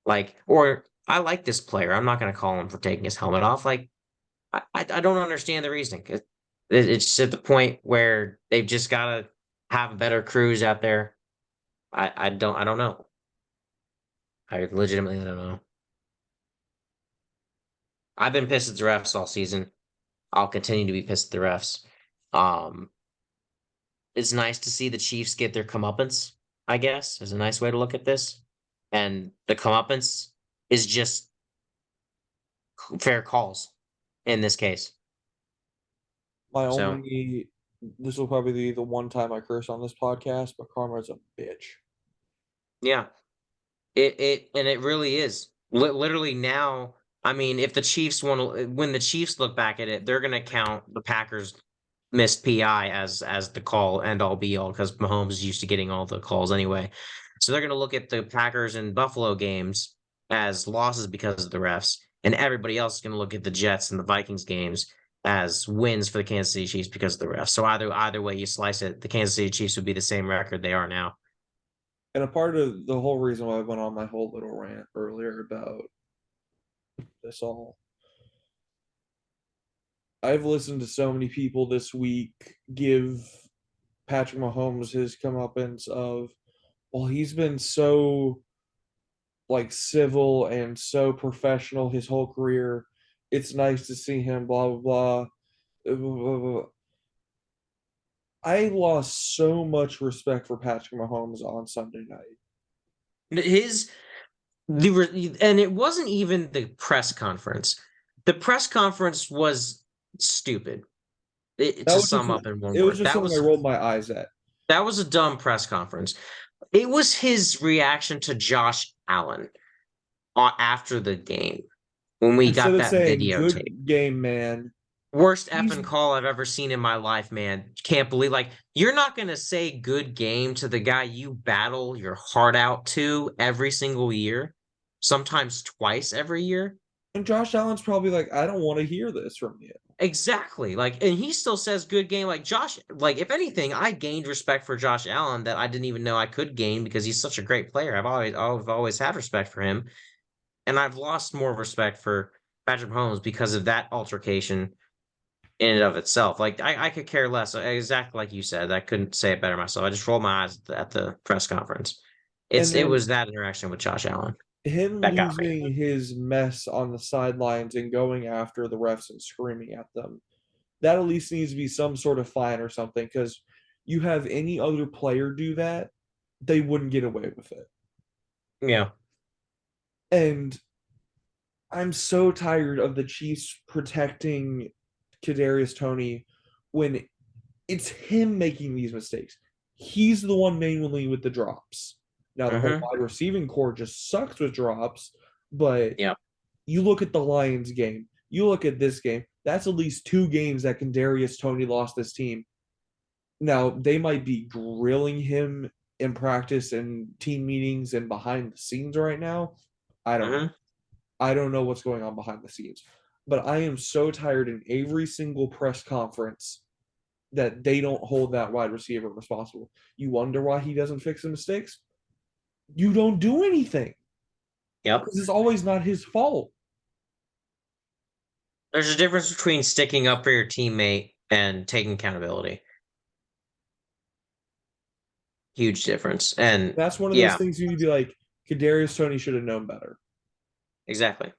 B: Like, or I like this player. I'm not going to call him for taking his helmet off. Like, I don't understand the reasoning. It's at the point where they've just got to have better crews out there. I don't know. I legitimately don't know. I've been pissed at the refs all season. I'll continue to be pissed at the refs. Um, it's nice to see the Chiefs get their comeuppance, I guess, is a nice way to look at this. And the comeuppance is just fair calls in this case.
A: My
B: So,
A: only this will probably be the one time I curse on this podcast, but Karma's a bitch.
B: yeah, it really is. Literally now, I mean, if the Chiefs want to, when the Chiefs look back at it, they're going to count the Packers missed PI as the call end all be all because Mahomes is used to getting all the calls anyway. So they're going to look at the Packers and Buffalo games as losses because of the refs, and everybody else is going to look at the Jets and the Vikings games as wins for the Kansas City Chiefs because of the refs. So either way you slice it, the Kansas City Chiefs would be the same record they are now.
A: And a part of the whole reason why I went on my whole little rant earlier about this all, I've listened to so many people this week give Patrick Mahomes his comeuppance of, well, he's been so like civil and so professional his whole career. It's nice to see him, blah blah blah. Blah, blah, blah. I lost so much respect for Patrick Mahomes on Sunday night.
B: His and it wasn't even the press conference. The press conference was stupid.
A: That
B: To
A: was just
B: sum up in one
A: it was
B: word,
A: just something I rolled my eyes at.
B: that was a dumb press conference. It was his reaction to Josh Allen after the game when we
A: Instead
B: got
A: of
B: that
A: saying
B: videotape.
A: good game, man,
B: Worst
A: he's
B: effing call I've ever seen in my life, man. Can't believe like you're not gonna say good game to the guy you battle your heart out to every single year, sometimes twice every year.
A: and Josh Allen's probably like, I don't want to hear this from you.
B: Exactly. Like, and he still says good game. Like Josh, like if anything, I gained respect for Josh Allen that I didn't even know I could gain because he's such a great player. I've always had respect for him, and I've lost more respect for Patrick Mahomes because of that altercation in and of itself. Like I could care less. Exactly like you said. I couldn't say it better myself. I just rolled my eyes at the press conference.
A: And
B: It was
A: then
B: that interaction with Josh Allen
A: him
B: that got me.
A: losing his mess on the sidelines and going after the refs and screaming at them. That at least needs to be some sort of fine or something, because you have any other player do that, they wouldn't get away with it.
B: Yeah.
A: And I'm so tired of the Chiefs protecting Kadarius Toney when it's him making these mistakes. He's the one mainly with the drops. Now the whole
B: Mm-hmm.
A: wide receiving core just sucks with drops, but
B: Yeah.
A: you look at the Lions game, you look at this game. That's at least two games that Kadarius Toney lost this team. Now they might be grilling him in practice and team meetings and behind the scenes right now, I don't know.
B: Hmm.
A: I don't know what's going on behind the scenes. But I am so tired in every single press conference that they don't hold that wide receiver responsible. You wonder why he doesn't fix the mistakes? You don't do anything
B: Yep.
A: because it's always not his fault.
B: There's a difference between sticking up for your teammate and taking accountability. Huge difference. And
A: That's one of those
B: yeah,
A: things you need to be like, Kadarius Toney should have known better.
B: exactly.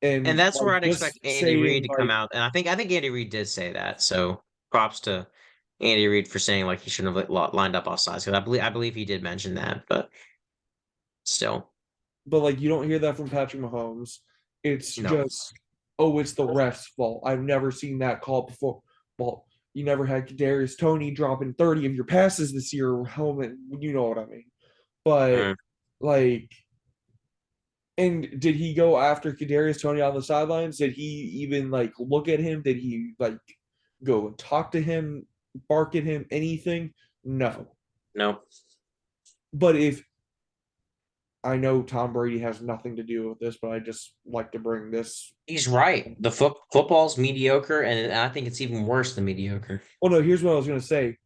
B: And
A: And
B: that's
A: like
B: where I'd expect
A: just
B: Andy Reid
A: saying
B: to come
A: like,
B: out. And I think Andy Reid did say that. So props to Andy Reid for saying like he shouldn't have lined up off sides, because I believe he did mention that, but still,
A: but like you don't hear that from Patrick Mahomes. It's
B: no,
A: just, oh, it's the ref's fault. I've never seen that call before. Well, you never had Kadarius Toney dropping 30 of your passes this year, helmet. You know what I mean? But
B: mm,
A: like, and did he go after Kadarius Toney on the sidelines? Did he even like look at him? Did he like go and talk to him, bark at him, anything? No.
B: no,
A: But if I know Tom Brady has nothing to do with this, but I just like to bring this.
B: he's right. The football's mediocre, and I think it's even worse than mediocre.
A: Oh no, here's what I was gonna say.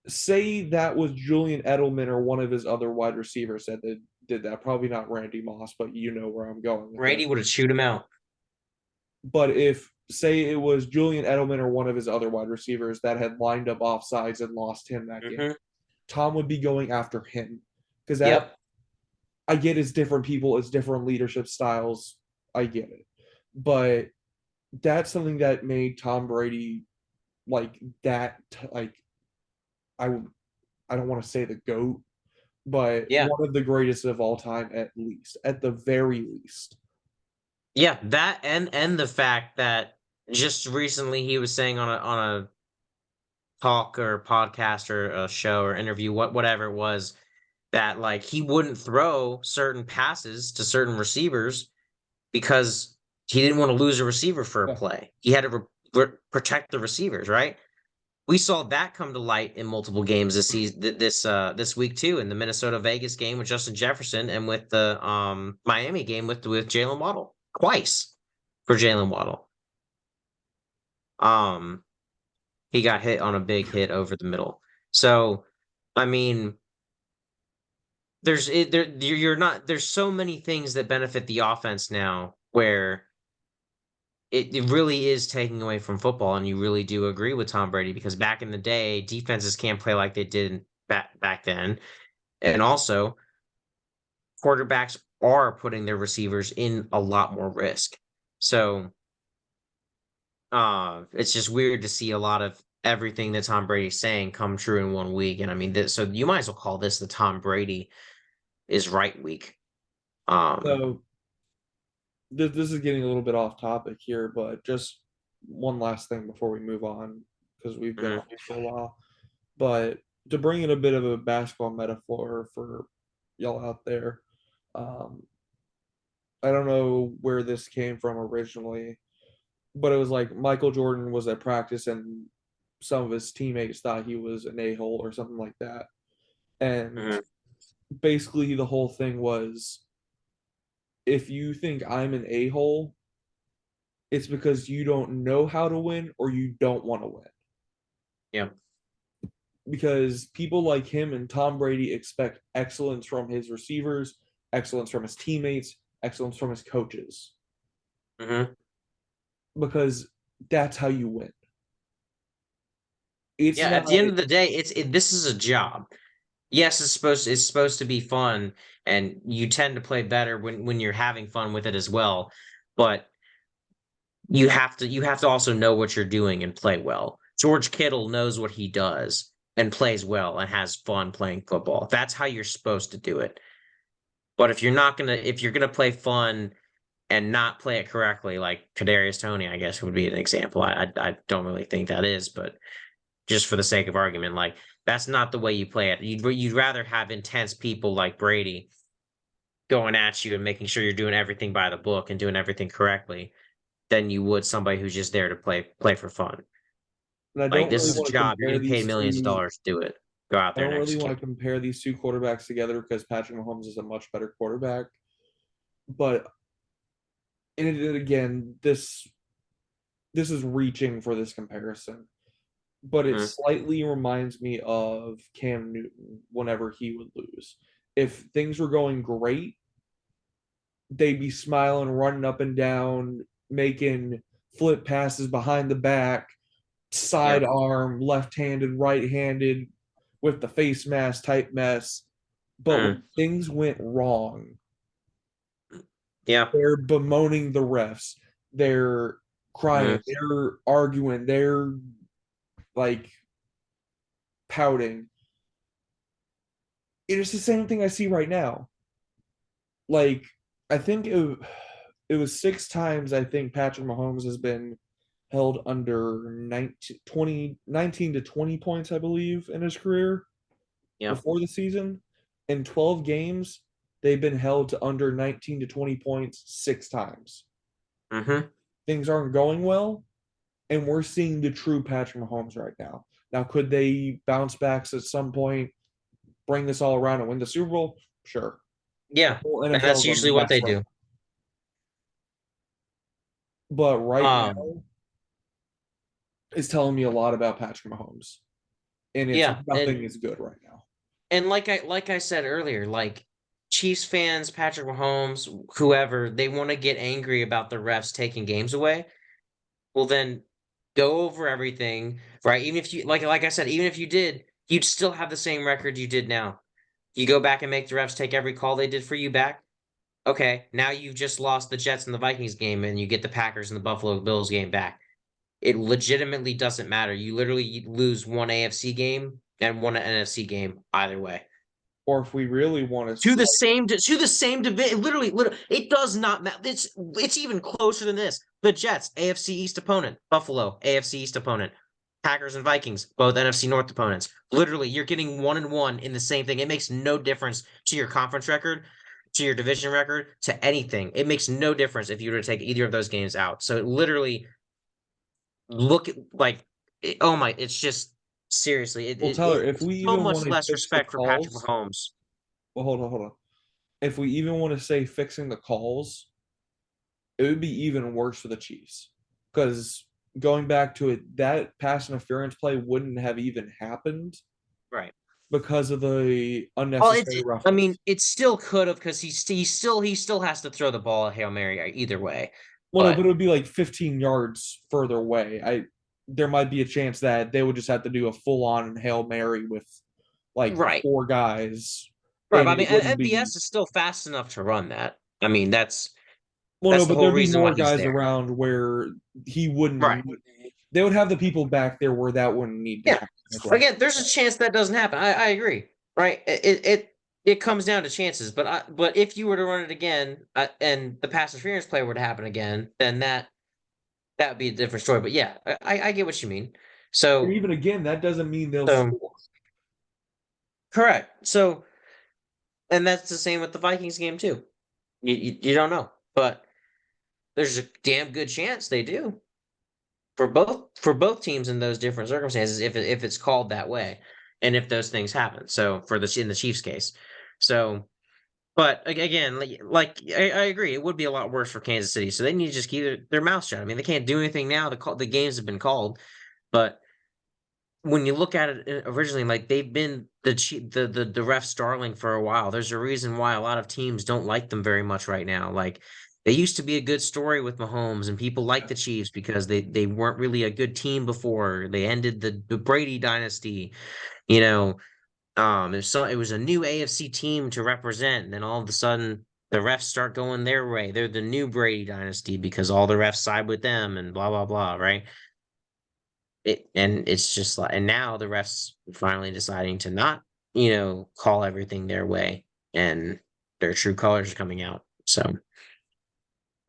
A: Say that was Julian Edelman or one of his other wide receivers that did that. Probably not Randy Moss, but you know where I'm going with this.
B: Brady would have chewed him out.
A: But if say it was Julian Edelman or one of his other wide receivers that had lined up offsides and lost him that game,
B: Hmm.
A: Tom would be going after him because that
B: Yep.
A: I get it's different people, it's different leadership styles. I get it, but that's something that made Tom Brady like that. Like I would, I don't want to say the goat, but
B: Yeah.
A: one of the greatest of all time, at the very least.
B: Yeah. That and the fact that just recently he was saying on a talk or podcast or a show or interview, whatever it was, that like he wouldn't throw certain passes to certain receivers because he didn't want to lose a receiver for a
A: Yeah.
B: play. He had to protect the receivers, right? We saw that come to light in multiple games this season, this week too, in the Minnesota Vegas game with Justin Jefferson, and with the Miami game with Jalen Waddle twice for Jalen Waddle. Um, he got hit on a big hit over the middle. So, I mean, you're not there's so many things that benefit the offense now where it really is taking away from football, and you really do agree with Tom Brady, because back in the day defenses can't play like they did back then, and also quarterbacks are putting their receivers in a lot more risk. So it's just weird to see a lot of everything that Tom Brady's saying come true in one week. And I mean, so you might as well call this the Tom Brady is right week. Um,
A: So this is getting a little bit off topic here, but just one last thing before we move on because we've been on
B: mhm,
A: this for a while. But to bring in a bit of a basketball metaphor for y'all out there, um, I don't know where this came from originally, but it was like Michael Jordan was at practice and some of his teammates thought he was an a-hole or something like that. And
B: mhm,
A: basically, the whole thing was if you think I'm an a-hole, it's because you don't know how to win or you don't want to win.
B: yeah.
A: Because people like him and Tom Brady expect excellence from his receivers, excellence from his teammates, excellence from his coaches,
B: Mhm.
A: because that's how you win. It's
B: Yeah,
A: not,
B: at the end of the day, this is a job. Yes, it's supposed to be fun, and you tend to play better when you're having fun with it as well. But you have to also know what you're doing and play well. George Kittle knows what he does and plays well and has fun playing football. That's how you're supposed to do it. But if you're gonna play fun and not play it correctly, like Kadarius Toney, I guess would be an example. I don't really think that is, but just for the sake of argument, like that's not the way you play it. You'd rather have intense people like Brady going at you and making sure you're doing everything by the book and doing everything correctly than you would somebody who's just there to play for fun.
A: and I
B: Like
A: don't
B: this
A: really
B: is a
A: want to
B: job. You're
A: compare
B: getting paid
A: these
B: millions of
A: two.
B: dollars to do it. go out
A: I
B: there and
A: don't really want
B: execute.
A: to compare these two quarterbacks together because Patrick Mahomes is a much better quarterback. But again, this is reaching for this comparison, but it
B: Mhm.
A: slightly reminds me of Cam Newton whenever he would lose. If things were going great, they'd be smiling, running up and down, making flip passes behind the back,
B: Yep.
A: sidearm, left-handed, right-handed, with the face mask type mess. But
B: Mhm.
A: when things went wrong,
B: Yeah.
A: they're bemoaning the refs. They're crying.
B: Mhm.
A: They're arguing. They're like pouting. It is the same thing I see right now. Like, I think it was 6 times I think Patrick Mahomes has been held under 19, 20, 19 to 20 points, I believe, in his career
B: Yep.
A: before the season. In 12 games, they've been held to under 19 to 20 points 6 times.
B: Mhm.
A: Things aren't going well, and we're seeing the true Patrick Mahomes right now. Now, could they bounce back at some point, bring this all around and win the Super Bowl? Sure. The
B: Yeah.
A: whole
B: And
A: NFL
B: that's
A: is a
B: usually what
A: mess
B: they
A: right
B: do.
A: now. But right
B: Um,
A: now is telling me a lot about Patrick Mahomes. And it's
B: yeah,
A: nothing is good right now.
B: and like I said earlier, like Chiefs fans, Patrick Mahomes, whoever, they want to get angry about the refs taking games away. Well, then go over everything, right? Even if you like I said, even if you did, you'd still have the same record you did now. You go back and make the refs take every call they did for you back. Okay, now you've just lost the Jets and the Vikings game, and you get the Packers and the Buffalo Bills game back. It legitimately doesn't matter. You literally lose one AFC game and one NFC game either way.
A: Or if we really want
B: To
A: to,
B: the same division. Literally, it does not matter. It's even closer than this. The Jets, AFC East opponent. Buffalo, AFC East opponent. Packers and Vikings, both NFC North opponents. Literally, you're getting 1-1 in the same thing. It makes no difference to your conference record, to your division record, to anything. It makes no difference if you were to take either of those games out. So it literally look at like oh my, it's just seriously,
A: well, Tyler, if
B: it's
A: we
B: so
A: even want
B: much
A: to
B: less
A: fix the
B: respect for Patrick
A: calls,
B: Mahomes.
A: well, hold on. If we even want to say fixing the calls, it would be even worse for the Chiefs. Because going back to it, that pass interference play wouldn't have even happened
B: Right.
A: because of the
B: Well,
A: unnecessary
B: I mean,
A: roughness.
B: it still could have because he still has to throw the ball at Hail Mary either way.
A: Well, no, but
B: But
A: it would be like 15 yards further away. There might be a chance that they would just have to do a full on Hail Mary with like
B: right,
A: four guys,
B: right.
A: and
B: But I
A: it
B: mean,
A: wouldn't be.
B: MVS is still fast enough to run that. I mean,
A: Well, no,
B: that's the
A: but
B: whole
A: there'd be
B: reason why
A: more
B: he's
A: guys
B: there.
A: around where he
B: Right.
A: wouldn't. They would have the people back there where that wouldn't need to
B: Yeah.
A: happen as well.
B: Again, there's a chance that doesn't happen. I agree. Right. It comes down to chances. But if you were to run it again, and the pass interference play were to happen again, then that would be a different story. But yeah, I get what you mean.
A: And
B: So
A: even again, that doesn't mean they'll
B: so
A: score.
B: correct. So and that's the same with the Vikings game too. You don't know, but there's a damn good chance they do for both teams in those different circumstances if it's called that way, and if those things happen. So for the in the Chiefs case, so but again, I agree, it would be a lot worse for Kansas City. So they need to just keep their mouth shut. I mean, they can't do anything now. The games have been called, but when you look at it originally, like they've been the refs darling for a while. There's a reason why a lot of teams don't like them very much right now. Like they used to be a good story with Mahomes, and people like the Chiefs because they weren't really a good team before they ended the Brady dynasty. You know, it was a new AFC team to represent, and then all of a sudden the refs start going their way. They're the new Brady dynasty because all the refs side with them, and blah blah blah. Right? It's just like, and now the refs finally deciding to not, call everything their way, and their true colors are coming out. So,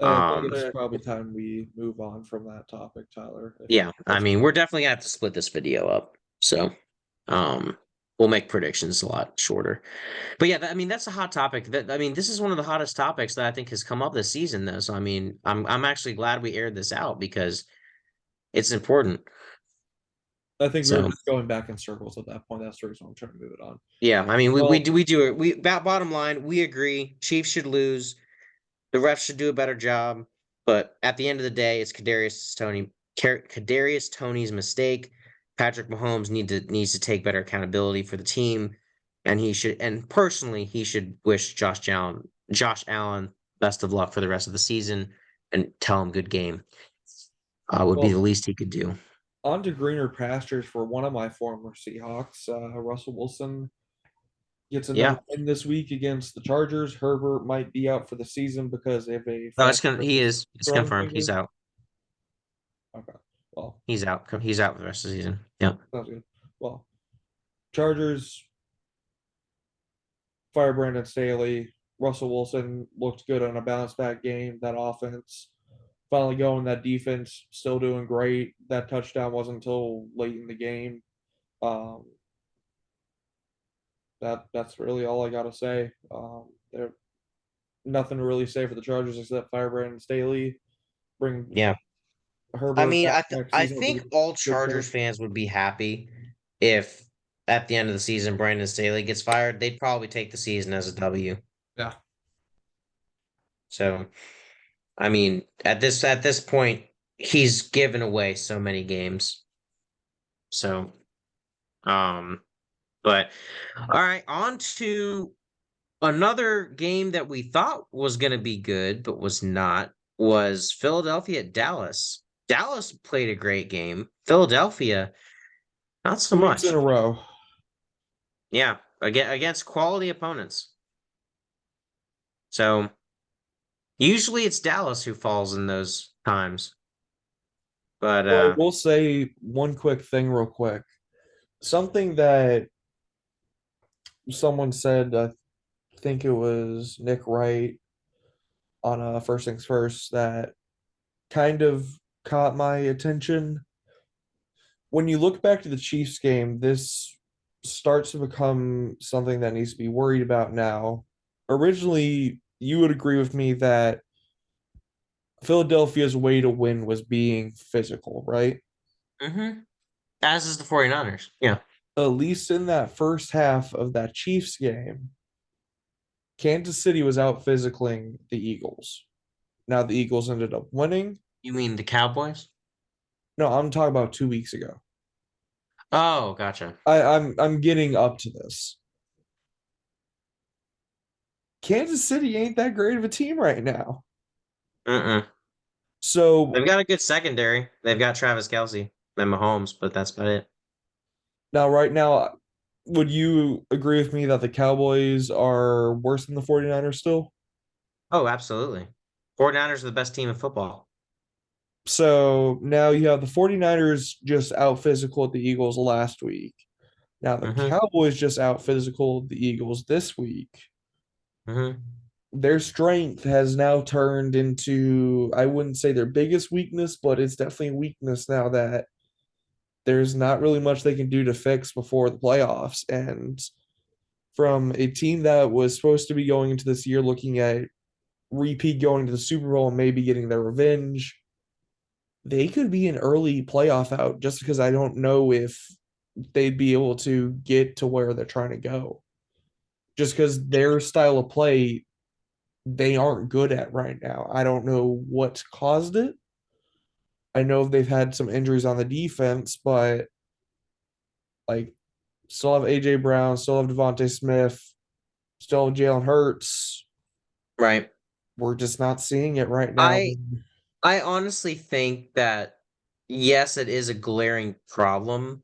A: I think
B: um,
A: it's probably time we move on from that topic, Tyler. If
B: yeah, I
A: that's
B: mean, we're definitely gonna have to split this video up. So, um, we'll make predictions a lot shorter. But yeah, I mean, that's a hot topic. That I mean, this is one of the hottest topics that I think has come up this season, though. So, I mean, I'm actually glad we aired this out because it's important.
A: I think we were
B: So
A: just going back in circles at that point. That's the reason I'm trying to move it on.
B: yeah, I mean we
A: Well,
B: do we do it. Bottom line, we agree. Chiefs should lose. The refs should do a better job. But at the end of the day, it's Kadarius Tony's mistake. Patrick Mahomes needs to take better accountability for the team, and personally he should wish Josh Allen best of luck for the rest of the season and tell him good game. Would be the
A: well,
B: least he could do.
A: on to greener pastures for one of my former Seahawks. Russell Wilson gets another
B: Yeah,
A: win this week against the Chargers. Herbert might be out for the season because they have a
B: no, he
A: franchise
B: is. It's
A: throwing
B: confirmed. He's
A: finger.
B: out.
A: Okay. Well,
B: He's out. He's out for the rest of the season. Yeah.
A: sounds good. Well, Chargers fire Brandon Staley. Russell Wilson looked good on a bounce back game. That offense finally going. That defense still doing great. That touchdown wasn't until late in the game. Um, that's really all I gotta say. There nothing to really say for the Chargers except fire Brandon Staley. Bring
B: Yeah. I
A: Herbert
B: mean,
A: back next
B: I
A: season will be
B: think
A: a
B: all
A: good
B: Chargers
A: coach.
B: fans would be happy if at the end of the season Brandon Staley gets fired. They'd probably take the season as a W.
A: Yeah.
B: So, I mean, at this point, he's given away so many games. So, um, but all right, on to another game that we thought was going to be good, but was not, was Philadelphia at Dallas. Dallas played a great game. Philadelphia, not so
A: 2 weeks in
B: much.
A: a row.
B: Yeah, against quality opponents. So usually it's Dallas who falls in those times. But
A: Well, we'll say one quick thing real quick. Something that someone said, I think it was Nick Wright on First Things First, that kind of caught my attention. When you look back to the Chiefs game, this starts to become something that needs to be worried about now. Originally, you would agree with me that Philadelphia's way to win was being physical, right?
B: mhm, as is the 49ers. Yeah.
A: At least in that first half of that Chiefs game, Kansas City was out physicaling the Eagles. Now the Eagles ended up winning.
B: You mean the Cowboys?
A: No, I'm talking about 2 weeks ago.
B: Oh, gotcha.
A: I'm getting up to this. Kansas City ain't that great of a team right now.
B: Mm-mm.
A: So
B: They've got a good secondary. They've got Travis Kelce and Mahomes, but that's about it.
A: now, right now, would you agree with me that the Cowboys are worse than the 49ers still?
B: Oh, absolutely. 49ers are the best team in football.
A: So now you have the 49ers just out physical at the Eagles last week. Now the
B: Mm-hmm.
A: Cowboys just out physical the Eagles this week.
B: Mm-hmm.
A: Their strength has now turned into, I wouldn't say their biggest weakness, but it's definitely a weakness now that there's not really much they can do to fix before the playoffs. And from a team that was supposed to be going into this year looking at repeat going to the Super Bowl and maybe getting their revenge, they could be an early playoff out just because I don't know if they'd be able to get to where they're trying to go. Just because their style of play, they aren't good at right now. I don't know what caused it. I know they've had some injuries on the defense, but like still have AJ Brown, still have Devontae Smith, still have Jalen Hurts.
B: Right.
A: We're just not seeing it right now.
B: I I honestly think that yes, it is a glaring problem.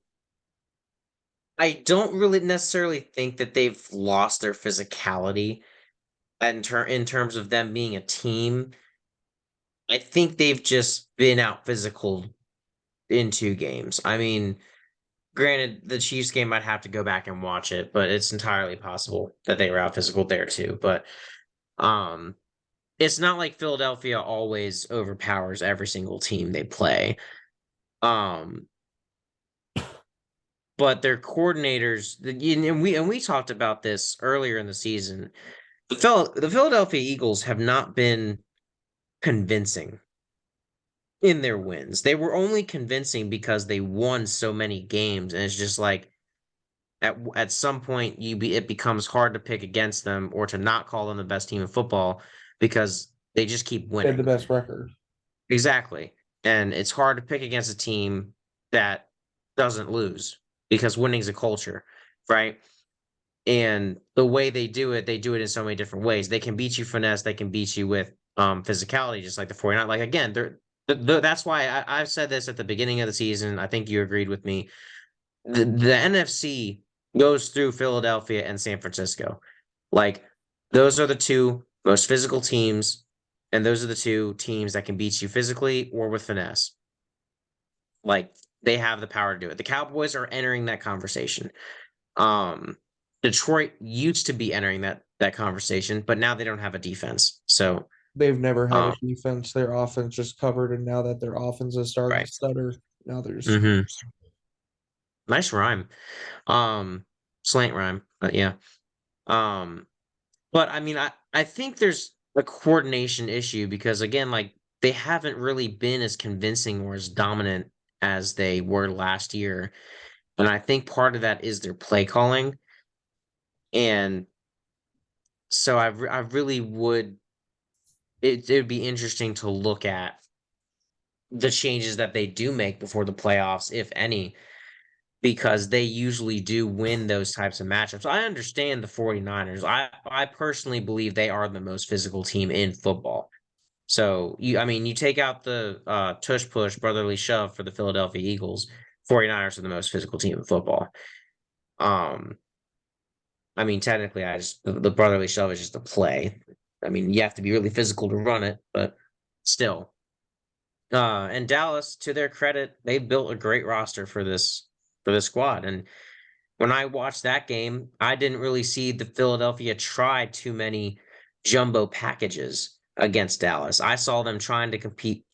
B: I don't really necessarily think that they've lost their physicality in terms of them being a team. I think they've just been out physical in two games. I mean, granted, the Chiefs game I'd have to go back and watch it, but it's entirely possible that they were out physical there too. But um it's not like Philadelphia always overpowers every single team they play. Um but their coordinators and we talked about this earlier in the season. The Philadelphia Eagles have not been convincing. in their wins. They were only convincing because they won so many games, and it's just like at some point it becomes hard to pick against them or to not call them the best team in football because they just keep
A: They had the
B: winning.
A: best record.
B: Exactly. And it's hard to pick against a team that doesn't lose because winning's a culture, right? And the way they do it in so many different ways. They can beat you finesse, they can beat you with physicality, just like the 49. Like again, that's why I've said this at the beginning of the season. I think you agreed with me. The NFC goes through Philadelphia and San Francisco. Like those are the two most physical teams, and those are the two teams that can beat you physically or with finesse. Like they have the power to do it. The Cowboys are entering that conversation. Um, Detroit used to be entering that conversation, but now they don't have a defense. So,
A: They've never had a
B: um,
A: defense. Their offense just covered, and now that their offense is starting to
B: right.
A: stutter, now there's
B: Hmm. Nice rhyme. Um, Slant rhyme, but yeah. Um, but I mean, I think there's a coordination issue because again, like they haven't really been as convincing or as dominant as they were last year. And I think part of that is their play calling. And so I really would it would be interesting to look at the changes that they do make before the playoffs, if any, because they usually do win those types of matchups. I understand the 49ers. I personally believe they are the most physical team in football. So I mean, you take out the tush push brotherly shove for the Philadelphia Eagles, 49ers are the most physical team in football. Um, I mean, technically, the brotherly shove is just a play. I mean, you have to be really physical to run it, but still. And Dallas, to their credit, they built a great roster for this squad. And when I watched that game, I didn't really see the Philadelphia try too many jumbo packages against Dallas. I saw them trying to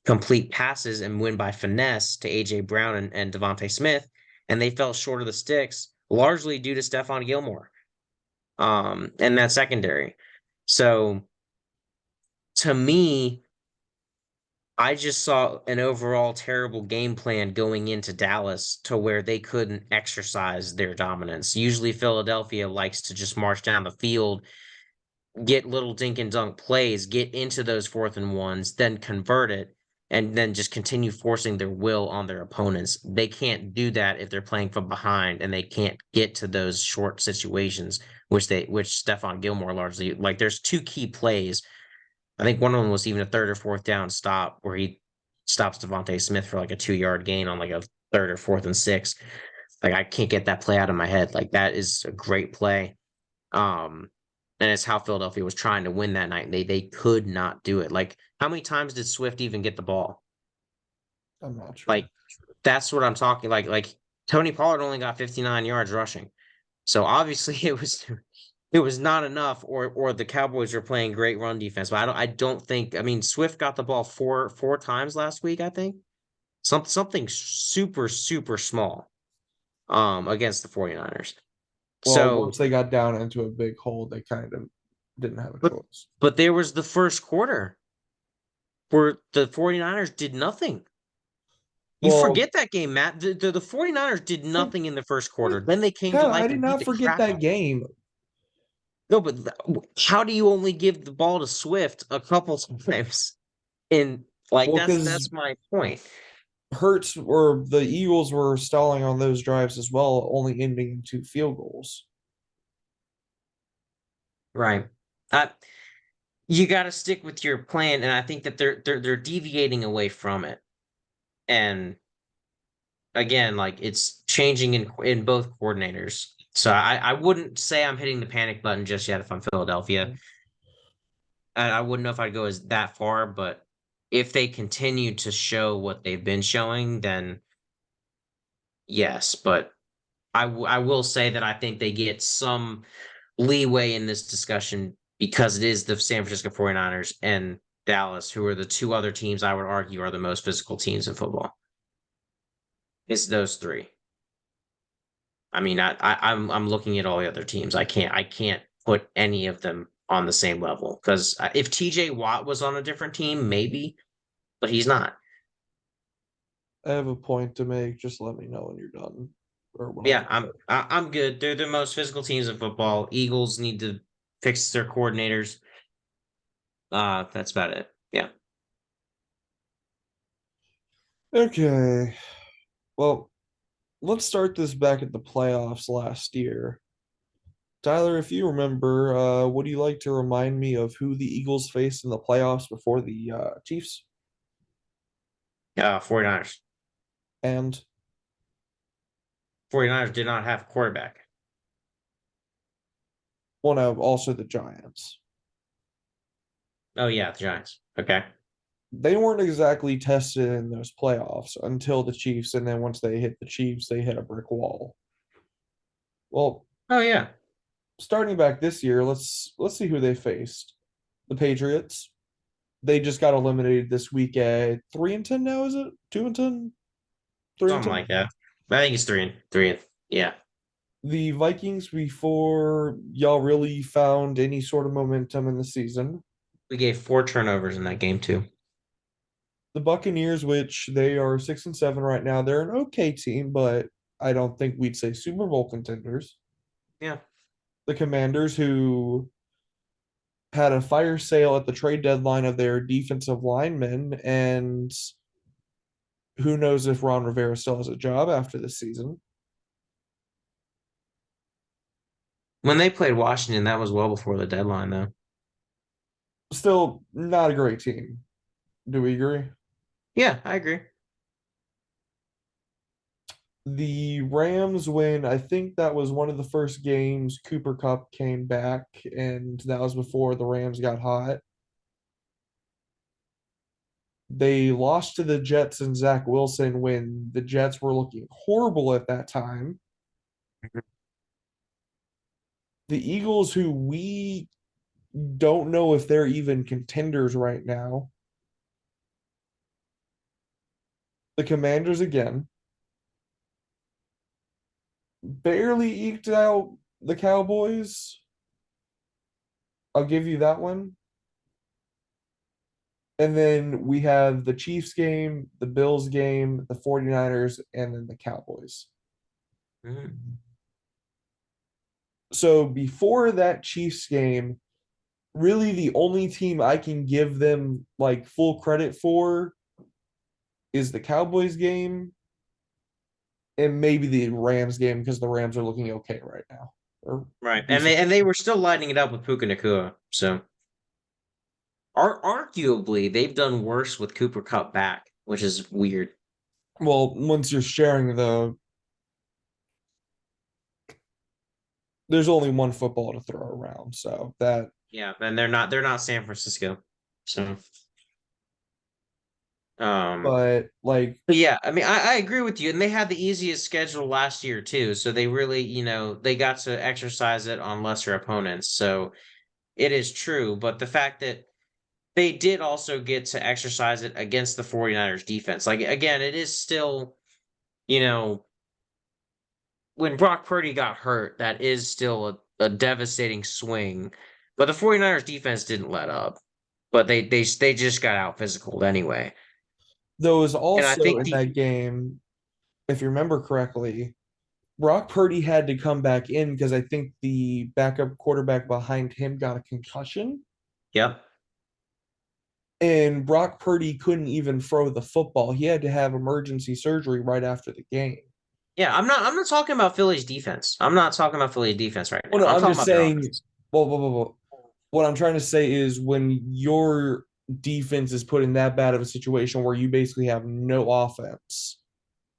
B: complete passes and win by finesse to AJ Brown and Devontae Smith, and they fell short of the sticks, largely due to Stephon Gilmore, and that secondary. So to me, I just saw an overall terrible game plan going into Dallas to where they couldn't exercise their dominance. Usually, Philadelphia likes to just march down the field, get little dink and dunk plays, get into those fourth and ones, then convert it, and then just continue forcing their will on their opponents. They can't do that if they're playing from behind and they can't get to those short situations, which Stephon Gilmore largely like. There's two key plays. I think one of them was even a third or fourth down stop where he stops Devontae Smith for like a 2 yard gain on like a third or fourth and six. Like I can't get that play out of my head. Like that is a great play. Um, and it's how Philadelphia was trying to win that night. They could not do it. Like how many times did Swift even get the ball?
A: I'm not sure.
B: Like that's what I'm talking. Like Tony Pollard only got 59 yards rushing. So obviously it was not enough, or the Cowboys were playing great run defense. But I don't think. I mean, Swift got the ball four times last week. I think something super small against the 49ers.
A: Well,
B: So,
A: once they got down into a big hole, they kind of didn't have a
B: but
A: choice.
B: but there was the first quarter where the 49ers did nothing. You
A: Well,
B: forget that game, Matt. The 49ers did
A: what?
B: nothing in the first
A: What?
B: quarter. Then they came to
A: Kevin, I
B: life
A: did
B: and beat
A: not
B: the
A: forget
B: crap out
A: that
B: of them.
A: game.
B: No, but how do you only give the ball to Swift a couple times? In like
A: Well, because
B: that's my point.
A: Hurts or the Eagles were stalling on those drives as well, only ending in two field goals.
B: Right. Uh, you got to stick with your plan, and I think that they're deviating away from it. And again, like it's changing in both coordinators. So I wouldn't say I'm hitting the panic button just yet if I'm Philadelphia. I wouldn't know if I'd go as that far, but if they continue to show what they've been showing, then yes. But I will say that I think they get some leeway in this discussion because it is the San Francisco 49ers and Dallas, who are the two other teams I would argue are the most physical teams in football. It's those three. I mean, I'm looking at all the other teams. I can't put any of them on the same level because if TJ Watt was on a different team, maybe, but he's not.
A: I have a point to make. Just let me know when you're done or when I
B: Yeah,
A: can
B: I'm
A: start.
B: I'm good. They're the most physical teams in football. Eagles need to fix their coordinators. That's about it. Yeah.
A: Okay. Well, let's start this back at the playoffs last year. Tyler, if you remember, would you like to remind me of who the Eagles faced in the playoffs before the Chiefs?
B: 49ers.
A: And
B: 49ers did not have a quarterback.
A: one of also the Giants.
B: Oh yeah, the Giants. Okay.
A: They weren't exactly tested in those playoffs until the Chiefs, and then once they hit the Chiefs, they hit a brick wall. Well,
B: Oh yeah.
A: starting back this year, let's see who they faced. The Patriots. They just got eliminated this week at 3-10 now, is it? 2-10? Three and
B: Something
A: 10?
B: like that. I think it's three and yeah.
A: The Vikings before y'all really found any sort of momentum in the season.
B: We gave 4 turnovers in that game too.
A: The Buccaneers, which they are 6-7 right now, they're an okay team, but I don't think we'd say Super Bowl contenders.
B: Yeah.
A: The Commanders, who had a fire sale at the trade deadline of their defensive linemen, and who knows if Ron Rivera still has a job after this season.
B: When they played Washington, that was well before the deadline though.
A: Still not a great team. Do we agree?
B: Yeah, I agree.
A: The Rams win. I think that was one of the first games Cooper Cup came back, and that was before the Rams got hot. They lost to the Jets and Zach Wilson when the Jets were looking horrible at that time. The Eagles, who we don't know if they're even contenders right now. The Commanders again barely eked out the Cowboys. I'll give you that one. And then we have the Chiefs game, the Bills game, the 49ers, and then the Cowboys.
B: Mhm.
A: So before that Chiefs game, really the only team I can give them like full credit for is the Cowboys game and maybe the Rams game because the Rams are looking okay right now. Or
B: Right. And
A: decent.
B: they were still lighting it up with Puka Nakua. So arguably they've done worse with Cooper Cup back, which is weird.
A: Well, once you're sharing there's only one football to throw around. So that
B: Yeah, and they're not San Francisco. So um
A: but like
B: but yeah, I mean I agree with you. And they had the easiest schedule last year too. So they really, they got to exercise it on lesser opponents. So it is true. But the fact that they did also get to exercise it against the 49ers defense. Like again, it is still, you know, when Brock Purdy got hurt, that is still a devastating swing. But the 49ers defense didn't let up. But they just got out physical anyway.
A: there was
B: And I
A: also
B: think
A: in
B: the
A: that game, if you remember correctly, Brock Purdy had to come back in because I think the backup quarterback behind him got a concussion.
B: Yep.
A: And Brock Purdy couldn't even throw the football. He had to have emergency surgery right after the game.
B: Yeah, I'm not talking about Philly's defense. I'm not talking about Philly's defense right
A: Well,
B: now.
A: no,
B: I'm
A: I'm
B: talking
A: just
B: about their
A: saying,
B: offense.
A: well, what I'm trying to say is when your defense is put in that bad of a situation where you basically have no offense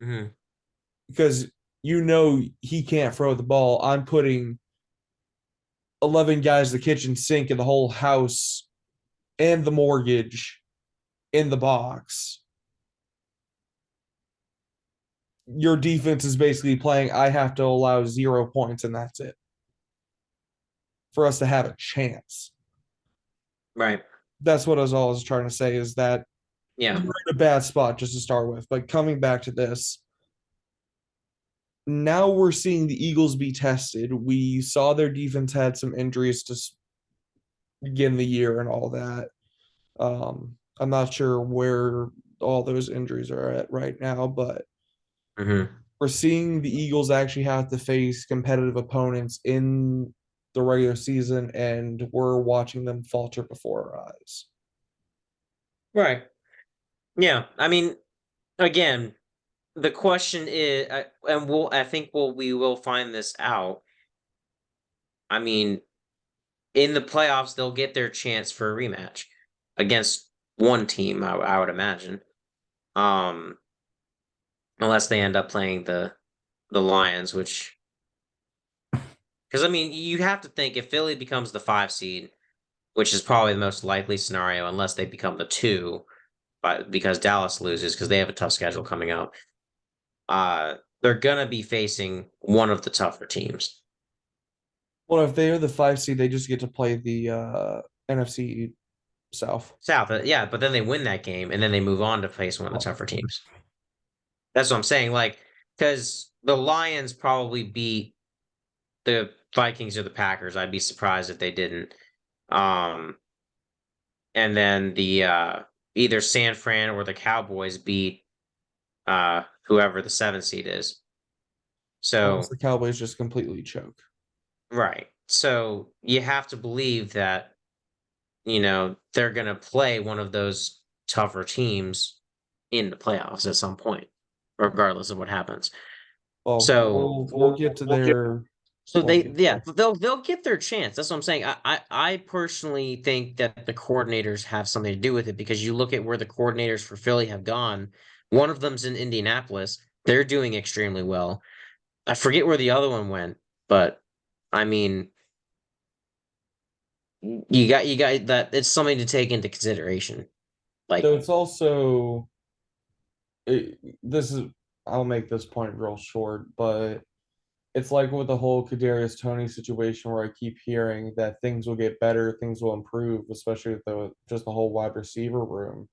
B: Hmm.
A: because he can't throw the ball. I'm putting 11 guys, the kitchen sink, and the whole house and the mortgage in the box. Your defense is basically playing, I have to allow 0 points, and that's it for us to have a chance.
B: Right.
A: That's what I was always trying to say is that
B: Yeah.
A: you're in a bad spot just to start with. But coming back to this, now we're seeing the Eagles be tested. We saw their defense had some injuries to begin the year and all that. I'm not sure where all those injuries are at right now, but
B: Hmm.
A: we're seeing the Eagles actually have to face competitive opponents in the regular season, and we're watching them falter before our eyes.
B: Right. Yeah. I mean, again, the question is, and I think we will find this out. I mean, in the playoffs, they'll get their chance for a rematch against one team, I would imagine. Um, unless they end up playing the Lions, which because I mean, you have to think if Philly becomes the 5 seed, which is probably the most likely scenario, unless they become the 2, but because Dallas loses because they have a tough schedule coming up. They're gonna be facing one of the tougher teams.
A: Well, if they are the 5 seed, they just get to play the NFC South.
B: South, yeah, but then they win that game and then they move on to face one of the tougher teams. That's what I'm saying. Like, because the Lions probably beat the Vikings or the Packers. I'd be surprised if they didn't. Um, and then the either San Fran or the Cowboys beat whoever the 7 seed is.
A: Unless
B: So
A: the Cowboys just completely choke.
B: right. So you have to believe that, they're gonna play one of those tougher teams in the playoffs at some point, regardless of what happens.
A: Well,
B: So
A: we'll get to their
B: So
A: we'll
B: they,
A: get
B: yeah,
A: there.
B: they'll get their chance. That's what I'm saying. I personally think that the coordinators have something to do with it because you look at where the coordinators for Philly have gone. One of them's in Indianapolis. They're doing extremely well. I forget where the other one went, but I mean, you got that. It's something to take into consideration.
A: So
B: Like,
A: it's also this is I'll make this point real short, but it's like with the whole Kadarius Toney situation where I keep hearing that things will get better, things will improve, especially with the whole wide receiver room.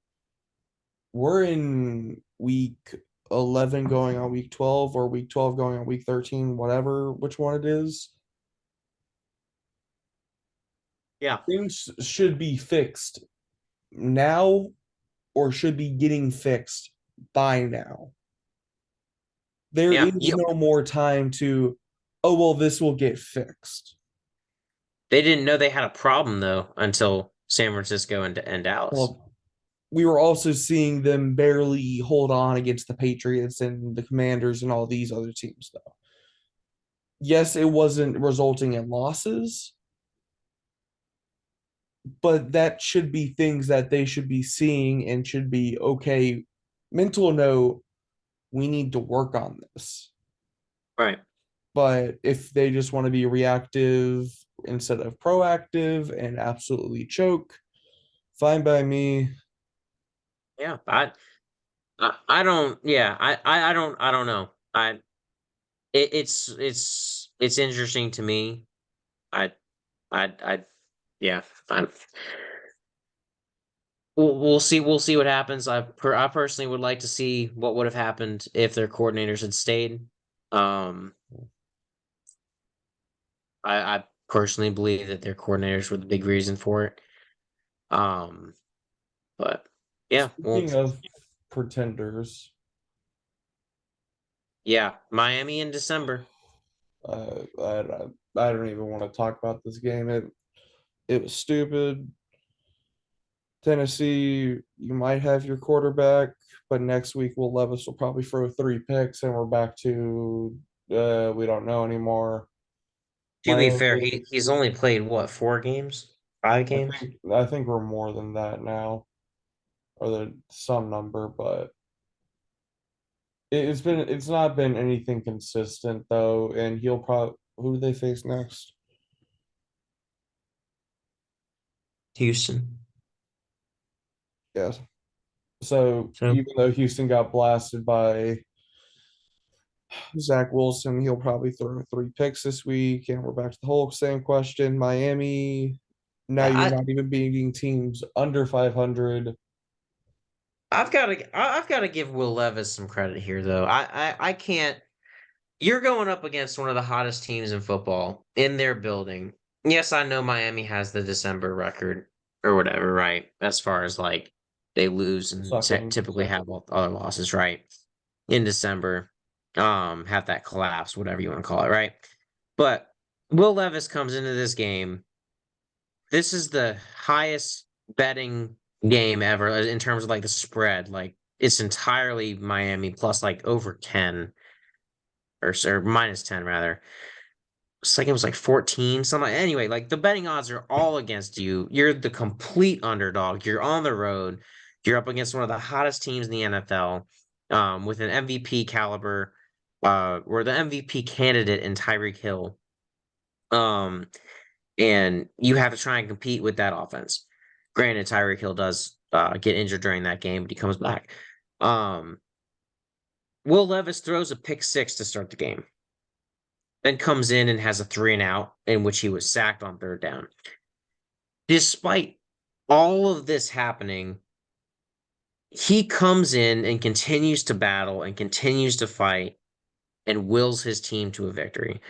A: We're in week 11 going on week 12 or week 12 going on week 13, whatever which one it is.
B: yeah,
A: Things should be fixed now or should be getting fixed by now. There
B: yeah,
A: is
B: yeah.
A: no more time to, oh, well, this will get fixed.
B: They didn't know they had a problem though until San Francisco and Dallas.
A: Well, we were also seeing them barely hold on against the Patriots and the Commanders and all these other teams, though. Yes, it wasn't resulting in losses, but that should be things that they should be seeing and should be okay. Mental note, we need to work on this.
B: Right.
A: But if they just want to be reactive instead of proactive and absolutely choke, fine by me.
B: Yeah. I don't. Yeah. I don't know. It's interesting to me. I I yeah. I, we'll see what happens. I personally would like to see what would have happened if their coordinators had stayed. Um, I personally believe that their coordinators were the big reason for it. Um, but yeah, well,
A: Speaking of pretenders,
B: yeah, Miami in December.
A: I don't even want to talk about this game. It was stupid. Tennessee, you might have your quarterback, but next week Levis will probably throw 3 picks, and we're back to we don't know anymore.
B: To be fair,
A: Miami,
B: he's only played what, 4 games, 5 games.
A: I think we're more than that now, or some number, but it's not been anything consistent though, and he'll probably who do they face next?
B: Houston.
A: Yes. So
B: So
A: even though Houston got blasted by Zach Wilson, he'll probably throw 3 picks this week, and we're back to the whole same question. Miami, now you're
B: I
A: not even beating teams under 500.
B: I've got to give Will Levis some credit here though. I can't. You're going up against one of the hottest teams in football in their building. Yes, I know Miami has the December record or whatever, right? As far as like They lose and
A: Suck in.
B: typically have other losses, right? In December, have that collapse, whatever you want to call it, right? But Will Levis comes into this game. This is the highest betting game ever in terms of like the spread. Like it's entirely Miami plus like over 10 or minus 10 rather. Second was like 14, something. Anyway, like the betting odds are all against you. You're the complete underdog. You're on the road. You're up against one of the hottest teams in the NFL, with an MVP caliber, or the MVP candidate in Tyreek Hill. Um, and you have to try and compete with that offense. Granted, Tyreek Hill does get injured during that game, but he comes back. Um, Will Levis throws a pick six to start the game, then comes in and has a 3-and-out in which he was sacked on third down. Despite all of this happening, he comes in and continues to battle and continues to fight and wills his team to a victory.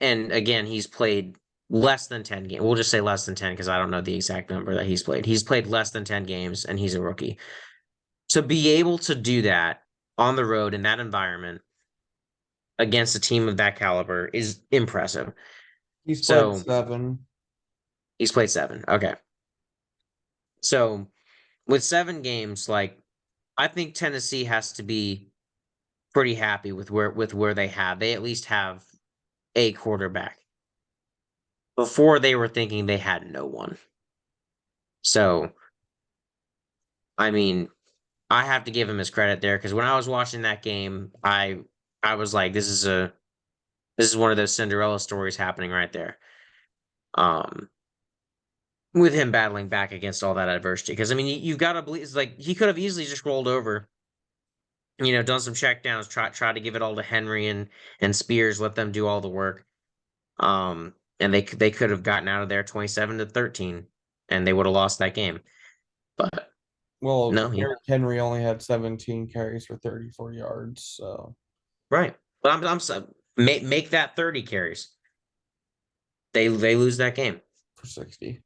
B: And again, he's played less than 10 games. We'll just say less than 10 because I don't know the exact number that he's played. He's played less than 10 games and he's a rookie. To be able to do that on the road in that environment against a team of that caliber is impressive.
A: He's played
B: So
A: 7.
B: he's played seven. Okay. So with 7 games, like I think Tennessee has to be pretty happy with where they have. They at least have a quarterback. Before they were thinking they had no one. So I mean, I have to give him his credit there because when I was watching that game, I was like, this is one of those Cinderella stories happening right there. Um, with him battling back against all that adversity. Because I mean, you've got to believe it's like he could have easily just rolled over, done some checkdowns, try to give it all to Henry and Spears, let them do all the work. And they could have gotten out of there 27-13, and they would have lost that game. But
A: Well,
B: no,
A: Derrick Henry only had 17 carries for 34 yards, so
B: right. But make that 30 carries. They lose that game.
A: for 60.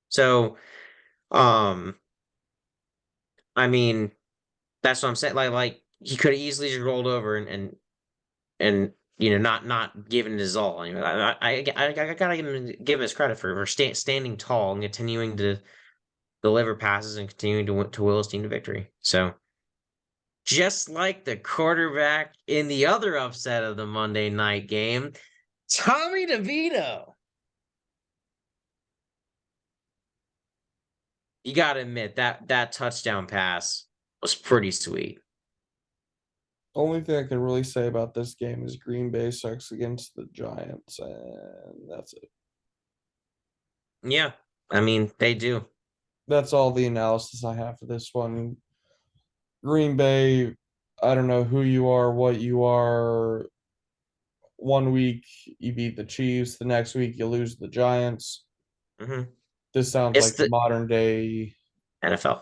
B: So, um, I mean, that's what I'm saying. Like he could have easily just rolled over and not giving his all. I gotta give him his credit for standing tall and continuing to deliver passes and continuing to will his team to victory. So just like the quarterback in the other upset of the Monday night game, Tommy DeVito. You got to admit that touchdown pass was pretty sweet.
A: Only thing I can really say about this game is Green Bay sucks against the Giants, and that's it.
B: Yeah, I mean they do.
A: That's all the analysis I have for this one. Green Bay, I don't know who you are, what you are. One week you beat the Chiefs, the next week you lose the Giants.
B: Hmm.
A: This sounds
B: It's
A: like the
B: the
A: modern day.
B: NFL.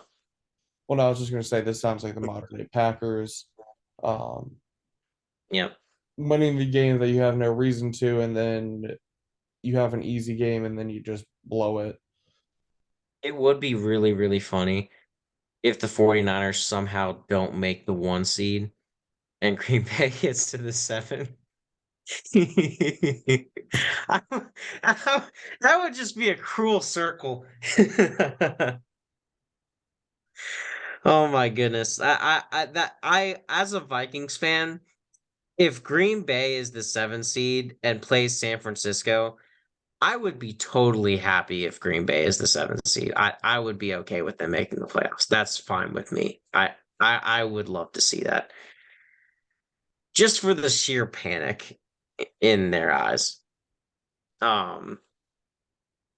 A: Well, no, I was just going to say this sounds like the modern day Packers. Um,
B: Yeah,
A: Winning the game that you have no reason to, and then you have an easy game, and then you just blow it.
B: it would be really really funny if the 49ers somehow don't make the 1 seed and Green Bay gets to the 7. I, that would just be a cruel circle. Oh my goodness. As a Vikings fan, if Green Bay is the 7 seed and plays San Francisco, I would be totally happy if Green Bay is the 7 seed. I would be okay with them making the playoffs. That's fine with me. I would love to see that. Just for the sheer panic in their eyes. Um,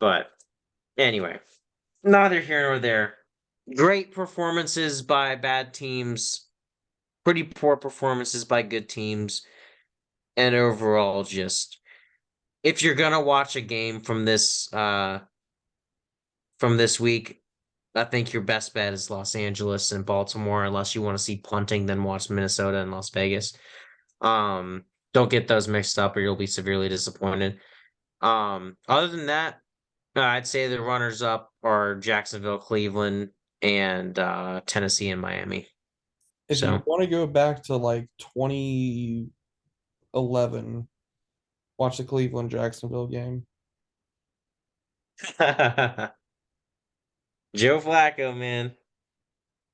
B: but anyway, neither here nor there. Great performances by bad teams, pretty poor performances by good teams, and overall just if you're gonna watch a game from this week, I think your best bet is Los Angeles and Baltimore, unless you want to see punting, then watch Minnesota and Las Vegas. Don't get those mixed up or you'll be severely disappointed. Other than that, I'd say the runners up are Jacksonville, Cleveland, and Tennessee and Miami.
A: If you
B: So
A: want to go back to like 2011, watch the Cleveland Jacksonville game.
B: Joe Flacco, man.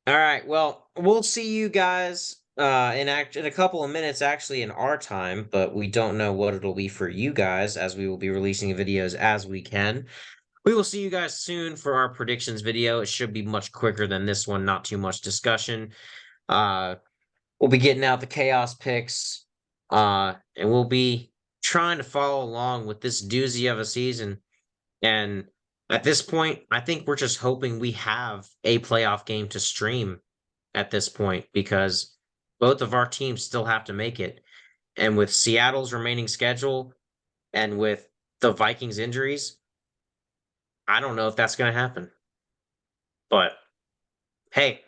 B: All right. Well, we'll see you guys in a couple of minutes actually in our time, but we don't know what it'll be for you guys as we will be releasing videos as we can. We will see you guys soon for our predictions video. It should be much quicker than this one, not too much discussion. Uh we'll be getting out the chaos picks and we'll be trying to follow along with this doozy of a season. And at this point, I think we're just hoping we have a playoff game to stream at this point because both of our teams still have to make it. And with Seattle's remaining schedule and with the Vikings injuries, I don't know if that's going to happen. But hey,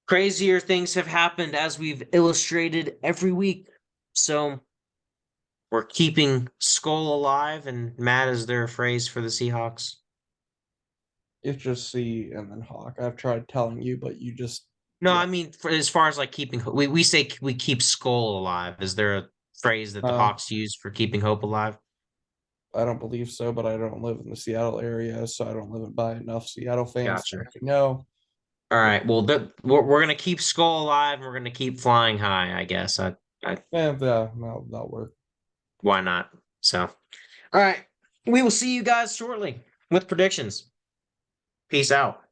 B: crazier things have happened as we've illustrated every week. So we're keeping Skull alive, and Matt is their phrase for the Seahawks.
A: It's just C and then Hawk. I've tried telling you, but you just
B: No,
A: yeah.
B: I mean for as far as like keeping we say we keep Skull alive. Is there a phrase that the
A: No,
B: Hawks use for keeping hope alive?
A: I don't believe so, but I don't live in the Seattle area, so I don't live by enough Seattle fans to
B: Gotcha.
A: actually know.
B: All right. Well, we're gonna keep Skull alive. And we're gonna keep flying high. I guess. I
A: Yeah, yeah, no, that'll work.
B: why not? So, all right. We will see you guys shortly with predictions. Peace out.